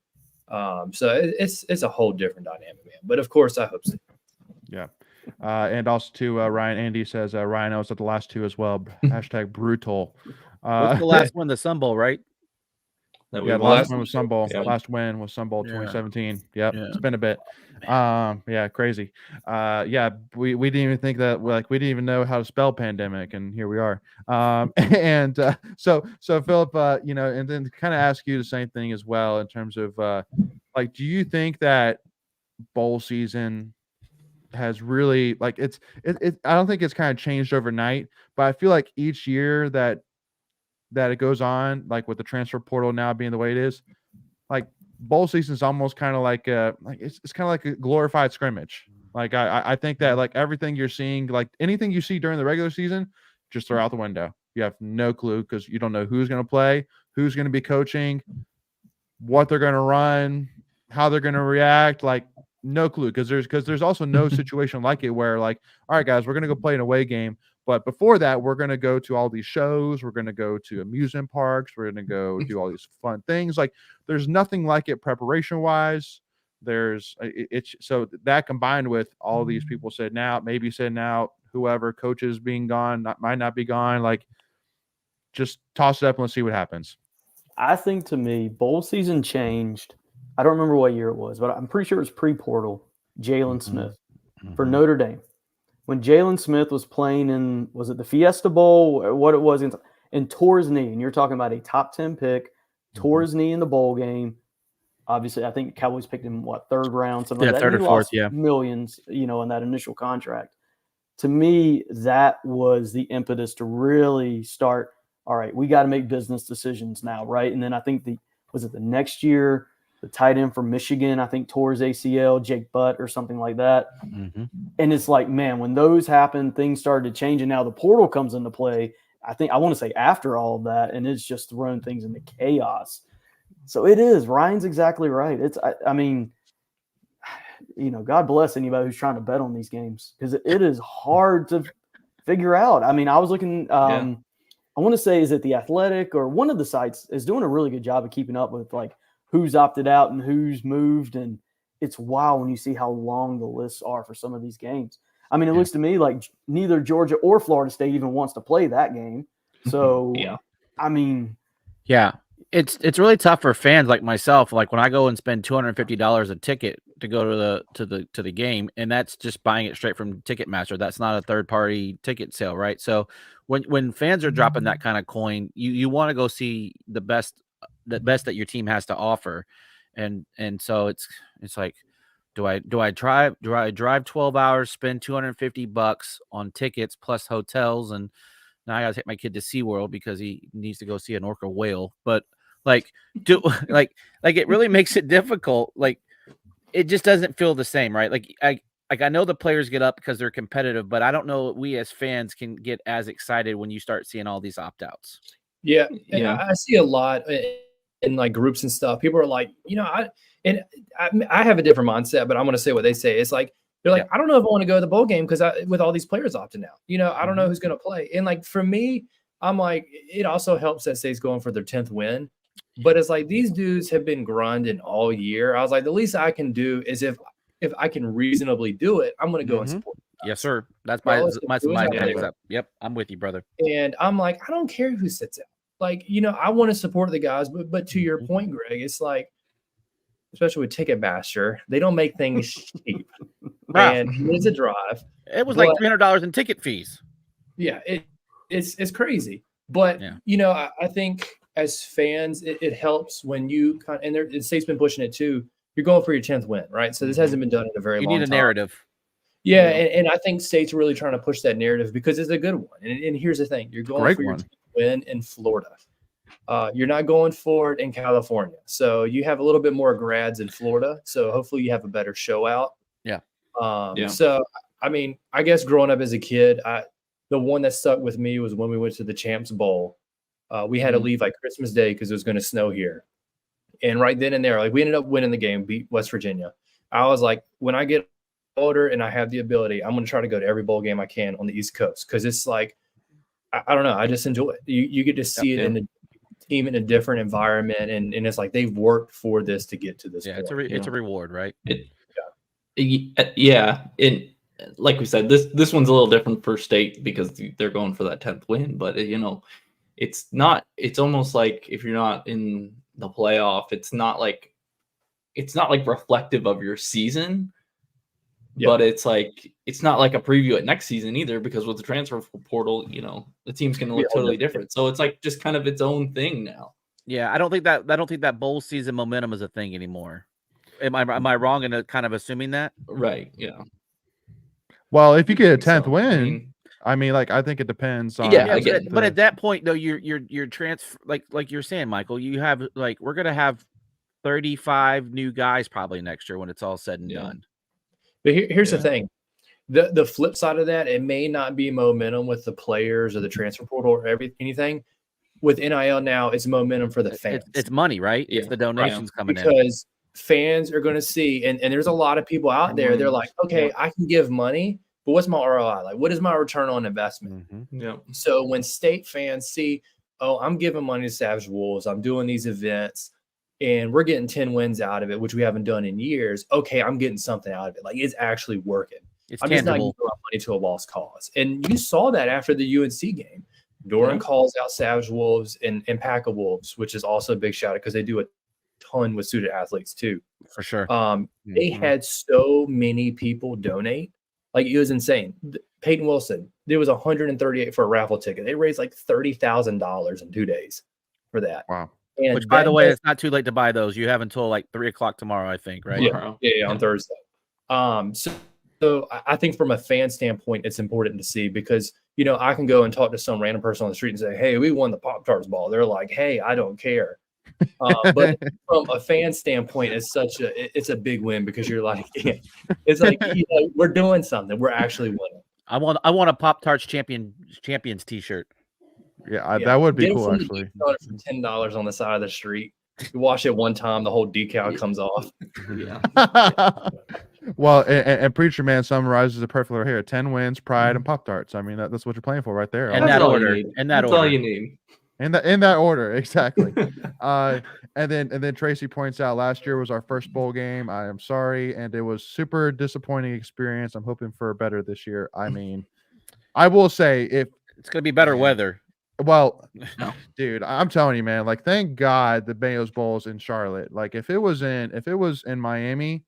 So it's a whole different dynamic, man. But of course, I hope so. Yeah. And also to Ryan, Andy says Ryan was at the last two as well. Hashtag brutal. What's the last one? The Sun Bowl, right? That Yeah, we last lost. win was Sun Bowl. Yeah. Last win was Sun Bowl Yeah. 2017. Yep, Yeah. it's been a bit. Yeah, crazy. Yeah, we didn't even think that, like, we didn't even know how to spell pandemic, and here we are. And so Philip, you know, and then to kind of ask you the same thing as well in terms of like, do you think that bowl season has really, like, it I don't think it's kind of changed overnight, but I feel like each year that it goes on, like with the transfer portal now being the way it is, like bowl season is almost kind of like it's kind of like a glorified scrimmage. Like I think that, like, everything you're seeing, like anything you see during the regular season, just throw out the window. You have no clue because you don't know who's going to play, who's going to be coaching, what they're going to run, how they're going to react. Like, no clue, because there's also no situation like it where, like, all right, guys, we're going to go play an away game. But before that, we're going to go to all these shows. We're going to go to amusement parks. We're going to go do all these fun things. Like, there's nothing like it preparation wise. It's so that combined with all these people sitting out, whoever coaches being gone, might not be gone. Like, just toss it up and let's see what happens. I think, to me, bowl season changed. I don't remember what year it was, but I'm pretty sure it was pre-portal. Jalen Smith for Notre Dame. When Jalen Smith was playing in, was it the Fiesta Bowl, or what it was, and tore his knee, and you're talking about a top 10 pick, tore his knee in the bowl game. Obviously, I think Cowboys picked him, third round, something like that. Third or fourth, millions, in that initial contract. To me, that was the impetus to really start, all right, we got to make business decisions now, right? And then I think the next year, the tight end from Michigan, I think, tore his ACL, Jake Butt or something like that. And it's like, man, when those happened, things started to change. And now the portal comes into play, I want to say after all of that, and it's just thrown things into chaos. So it is. Ryan's exactly right. I mean, God bless anybody who's trying to bet on these games, because it is hard to figure out. I mean, I was looking, I want to say, is it The Athletic or one of the sites is doing a really good job of keeping up with, like, who's opted out and who's moved. And it's wild when you see how long the lists are for some of these games. I mean, it looks to me like neither Georgia or Florida State even wants to play that game. So, I mean. Yeah, it's really tough for fans like myself. Like, when I go and spend $250 a ticket to go to the game, and that's just buying it straight from Ticketmaster. That's not a third-party ticket sale, right? So when fans are dropping that kind of coin, you want to go see the best that your team has to offer. And so it's like, do I drive 12 hours, spend $250 on tickets plus hotels, and now I gotta take my kid to SeaWorld because he needs to go see an orca whale. But like it really makes it difficult. Like, it just doesn't feel the same, right? Like I know the players get up because they're competitive, but I don't know we as fans can get as excited when you start seeing all these opt-outs. Yeah. I see a lot in like groups and stuff. People are like, I have a different mindset, but I'm going to say what they say. It's like, they're like, I don't know if I want to go to the bowl game because with all these players opting out, I don't know who's going to play. And like, for me, I'm like, it also helps that State's going for their 10th win. But it's like, these dudes have been grinding all year. I was like, the least I can do is if I can reasonably do it, I'm going to go and support. Yes, sir. That's my example. Yep, I'm with you, brother. And I'm like, I don't care who sits out. Like, I want to support the guys, but to your point, Greg, it's like, especially with Ticketmaster, they don't make things cheap. And it's a drive. It was like $300 in ticket fees. Yeah, it's crazy. But I think as fans, it helps when you and State's been pushing it too. You're going for your 10th win, right? So this hasn't been done in a very long time. You need a narrative. Yeah, and I think State's really trying to push that narrative because it's a good one. And here's the thing: you're going for your 10th win in Florida. You're not going for it in California. So you have a little bit more grads in Florida. So hopefully you have a better show out. Yeah. So, I mean, I guess growing up as a kid, the one that stuck with me was when we went to the Champs Bowl We had to leave like Christmas Day because it was going to snow here. And right then and there, like we ended up winning the game, beat West Virginia. I was like, when I get older and I have the ability, I'm going to try to go to every bowl game I can on the East Coast because it's like, I don't know, I just enjoy it. You get to see it in the team in a different environment, and it's like they've worked for this to get to this point. It's a reward, right? Yeah. And like we said, this one's a little different for State because they're going for that 10th win, but it's almost like if you're not in the playoff, it's not like reflective of your season. But it's not like a preview at next season either, because with the transfer portal, the team's going to look totally different. So it's like just kind of its own thing now. Yeah, I don't think that bowl season momentum is a thing anymore. Am I wrong in kind of assuming that? Right. Yeah. Well, if you get a 10th win, I mean, like I think it depends on. But at that point though, you're transfer like you're saying, Michael. You have we're gonna have 35 new guys probably next year when it's all said and done. But here's the thing. The flip side of that, it may not be momentum with the players or the transfer portal or anything. With NIL now, it's momentum for the fans. It's money, right? Yeah, it's the donations coming in. Because fans are going to see, and there's a lot of people out there, they're like, okay, I can give money, but what's my ROI? Like, what is my return on investment? So when State fans see, oh, I'm giving money to Savage Wolves, I'm doing these events, and we're getting 10 wins out of it, which we haven't done in years. Okay, I'm getting something out of it. Like, it's actually working. I'm just not giving my money to a lost cause. And you saw that after the UNC game. Doran calls out Savage Wolves and Pack of Wolves, which is also a big shout out because they do a ton with student athletes too. For sure. They had so many people donate. Like, it was insane. Peyton Wilson, there was 138 for a raffle ticket. They raised like $30,000 in 2 days for that. Wow. And which, by the way, it's not too late to buy those. You have until like 3:00 tomorrow, I think, right? Yeah, on Thursday. So I think from a fan standpoint, it's important to see because, I can go and talk to some random person on the street and say, hey, we won the Pop-Tarts ball. They're like, hey, I don't care. But from a fan standpoint, it's a big win because you're like, it's like, we're doing something. We're actually winning. I want a Pop-Tarts champions t-shirt. Yeah, that would be cool, actually. For $10 on the side of the street. You wash it one time, the whole decal comes off. Well, and Preacher Man summarizes it perfectly right here: 10 wins, pride, and Pop-Tarts. I mean, that's what you're playing for right there. In that order. That's all you need. In that order, exactly. And then Tracy points out last year was our first bowl game. I am sorry, and it was super disappointing experience. I'm hoping for better this year. I mean, I will say if it's gonna be better weather. Well, dude, I'm telling you, man. Like, thank God the Mayo's Bowl's in Charlotte. Like, if it was in Miami,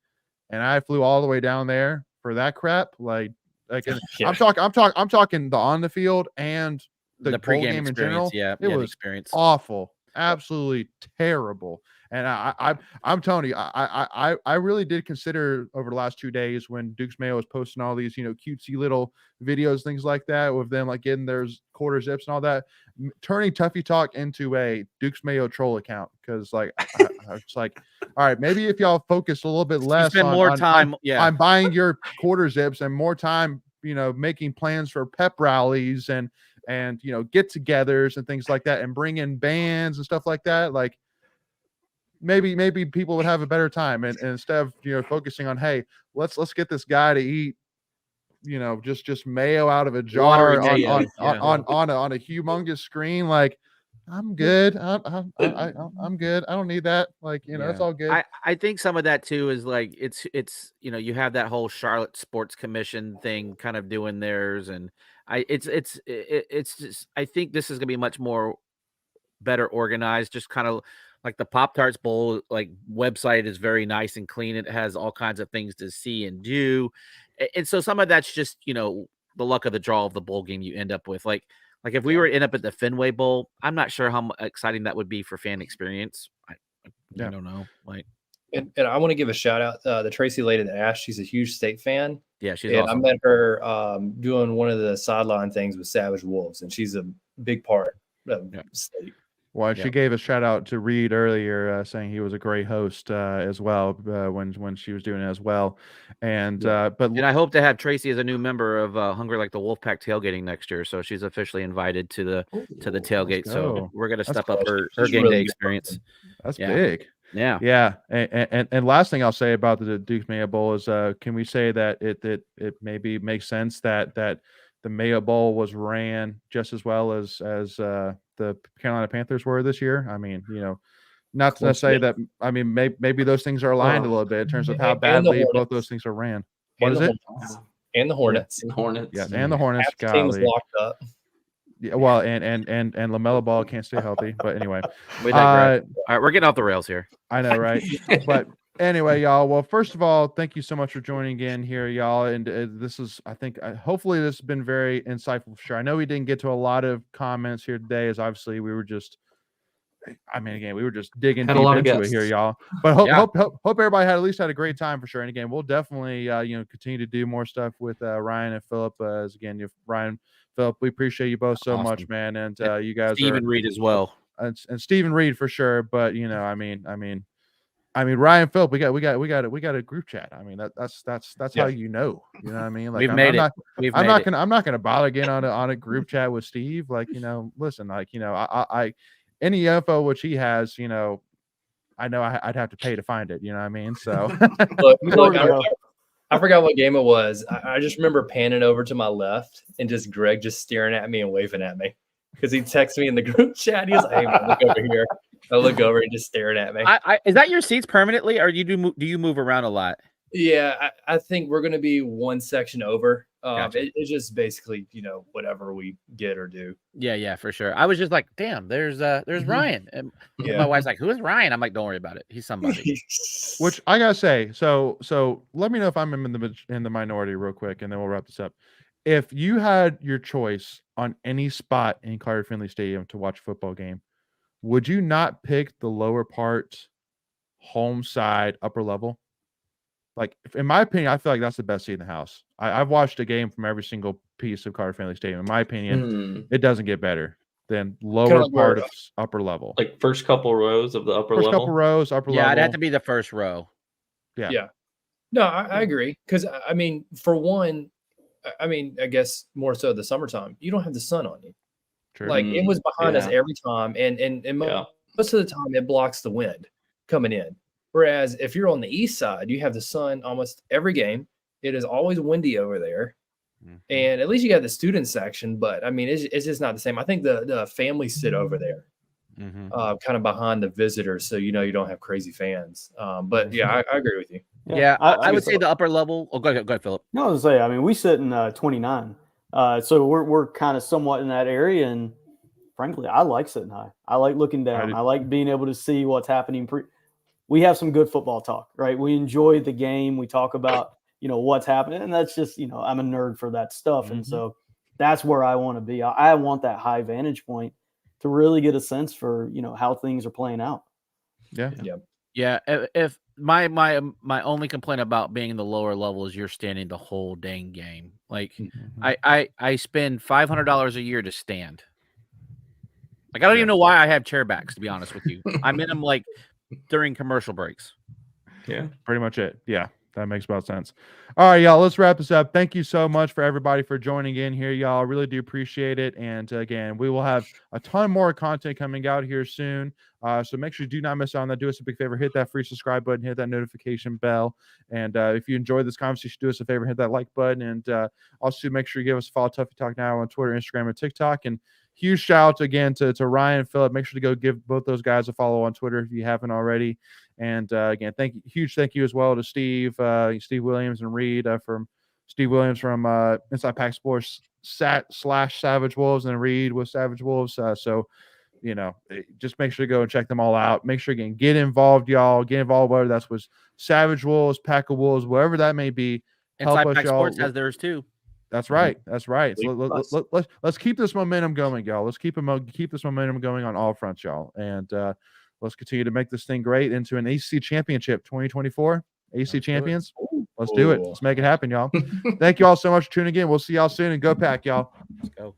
and I flew all the way down there for that crap, I'm talking the on the field and the bowl game in general. Yeah, it was awful, absolutely terrible. And I'm telling you, I really did consider over the last 2 days when Duke's Mayo was posting all these, cutesy little videos, things like that, with them like getting their quarter zips and all that, turning Tuffy Talk into a Duke's Mayo troll account. Because I was like, all right, maybe if y'all focus a little bit less on buying your quarter zips and more time, making plans for pep rallies and get-togethers and things like that, and bring in bands and stuff like that, like. Maybe people would have a better time, and instead of focusing on, hey, let's get this guy to eat, just mayo out of a jar on a humongous screen. Like, I'm good. I'm good. I don't need that. Like, it's all good. I think some of that too is like it's you have that whole Charlotte Sports Commission thing kind of doing theirs, and it's just, I think this is gonna be much more better organized, just kind of. Like the Pop-Tarts Bowl, website is very nice and clean. It has all kinds of things to see and do. And so some of that's just, the luck of the draw of the bowl game you end up with. Like if we were to end up at the Fenway Bowl, I'm not sure how exciting that would be for fan experience. I don't know. And I want to give a shout out to the Tracy lady that asked. She's a huge State fan. Yeah, she's awesome. I met her doing one of the sideline things with Savage Wolves, and she's a big part of State. Well, she gave a shout out to Reed earlier, saying he was a great host as well when she was doing it as well. And and I hope to have Tracy as a new member of Hungry Like the Wolfpack tailgating next year. So she's officially invited to the tailgate. So we're gonna step up her game day experience. That's big. Yeah. Yeah. And last thing I'll say about the Duke Mayo Bowl is can we say that it maybe makes sense that the Mayo Bowl was ran just as well as the Carolina Panthers were this year? I mean, not to say that. I mean, maybe those things are aligned a little bit in terms of how badly both those things are ran. What is it? And the Hornets. Yes, and the Hornets. Half the team was locked up. Yeah, well, and LaMelo Ball can't stay healthy. But anyway, all right, we're getting off the rails here. I know, right? But anyway, y'all. Well, first of all, thank you so much for joining in here, y'all. And this is, I think, hopefully this has been very insightful for sure. I know we didn't get to a lot of comments here today, as obviously we were just. I mean, again, we were just digging deep into it here, y'all. But hope everybody at least had a great time for sure. And again, we'll definitely continue to do more stuff with Ryan and Philip. As again, Ryan, Philip, we appreciate you both so much, man. And you guys, Stephen Reed as well, and Stephen Reed for sure. But I mean, Ryan, Philip, we got a group chat. I mean, that's how you know what I mean. Like, I'm not gonna bother getting on a group chat with Steve. Like, listen, like, I any info which he has, I know I'd have to pay to find it. You know what I mean? So look, I forgot what game it was. I just remember panning over to my left and just Greg just staring at me and waving at me because he texted me in the group chat. He was like, "Hey, man, look over here." I look over and just staring at me. Is that your seats permanently, or do you move around a lot? Yeah, I think we're going to be one section over. Gotcha. It's just basically, whatever we get or do. Yeah, for sure. I was just like, damn, there's Ryan. And my wife's like, who is Ryan? I'm like, don't worry about it. He's somebody. Which I gotta say, so let me know if I'm in the minority real quick, and then we'll wrap this up. If you had your choice on any spot in Carter Finley Stadium to watch a football game, would you not pick the lower part, home side, upper level? Like, in my opinion, I feel like that's the best seat in the house. I've watched a game from every single piece of Carter Finley Stadium. In my opinion, it doesn't get better than lower part of upper level. Like first couple rows of the upper first level. Couple rows, upper level. Yeah, it'd have to be the first row. Yeah. No, I agree. Because, I mean, for one, I guess more so the summertime, you don't have the sun on you. True. Like, it was behind us every time. And most of the time, it blocks the wind coming in. Whereas if you're on the east side, you have the sun almost every game. It is always windy over there. And at least you got the student section. But, I mean, it's just not the same. I think the families sit over there, kind of behind the visitors. So, you don't have crazy fans. But, yeah, I agree with you. Yeah, I would say the upper level. Oh, go ahead, Philip. No, I was going to say, I mean, we sit in 29. So we're kind of somewhat in that area. And, frankly, I like sitting high. I like looking down. I like being able to see what's happening. We have some good football talk, right? We enjoy the game. We talk about, what's happening. And that's just, I'm a nerd for that stuff. And so that's where I want to be. I want that high vantage point to really get a sense for, how things are playing out. Yeah. If my only complaint about being in the lower level is you're standing the whole dang game. Like I spend $500 a year to stand. Like, I don't even know why I have chair backs, to be honest with you. I'm in them like during commercial breaks. Yeah, pretty much it. Yeah, that makes about sense. All right, y'all, let's wrap this up. Thank you so much for everybody for joining in here, y'all. I really do appreciate it. And again, we will have a ton more content coming out here soon. So make sure you do not miss out on that. Do us a big favor, hit that free subscribe button, hit that notification bell. And if you enjoyed this conversation, do us a favor, hit that like button. And also make sure you give us a follow, Tuffy Talk Now on Twitter, Instagram, and TikTok. And huge shout out again to Ryan and Philip. Make sure to go give both those guys a follow on Twitter if you haven't already. And again, huge thank you as well to Steve Williams and Reed from Steve Williams from Inside Pack Sports / Savage Wolves, and Reed with Savage Wolves. So just make sure to go and check them all out. Make sure again, get involved, y'all. Get involved, whether that's with Savage Wolves, Pack of Wolves, whatever that may be. Inside Pack Sports has theirs too. That's right. So let's keep this momentum going, y'all. Let's keep this momentum going on all fronts, y'all. And let's continue to make this thing great into an ACC championship 2024. ACC champions. Let's do it. Let's make it happen, y'all. Thank you all so much for tuning in. We'll see y'all soon, and go Pack, y'all. Let's go.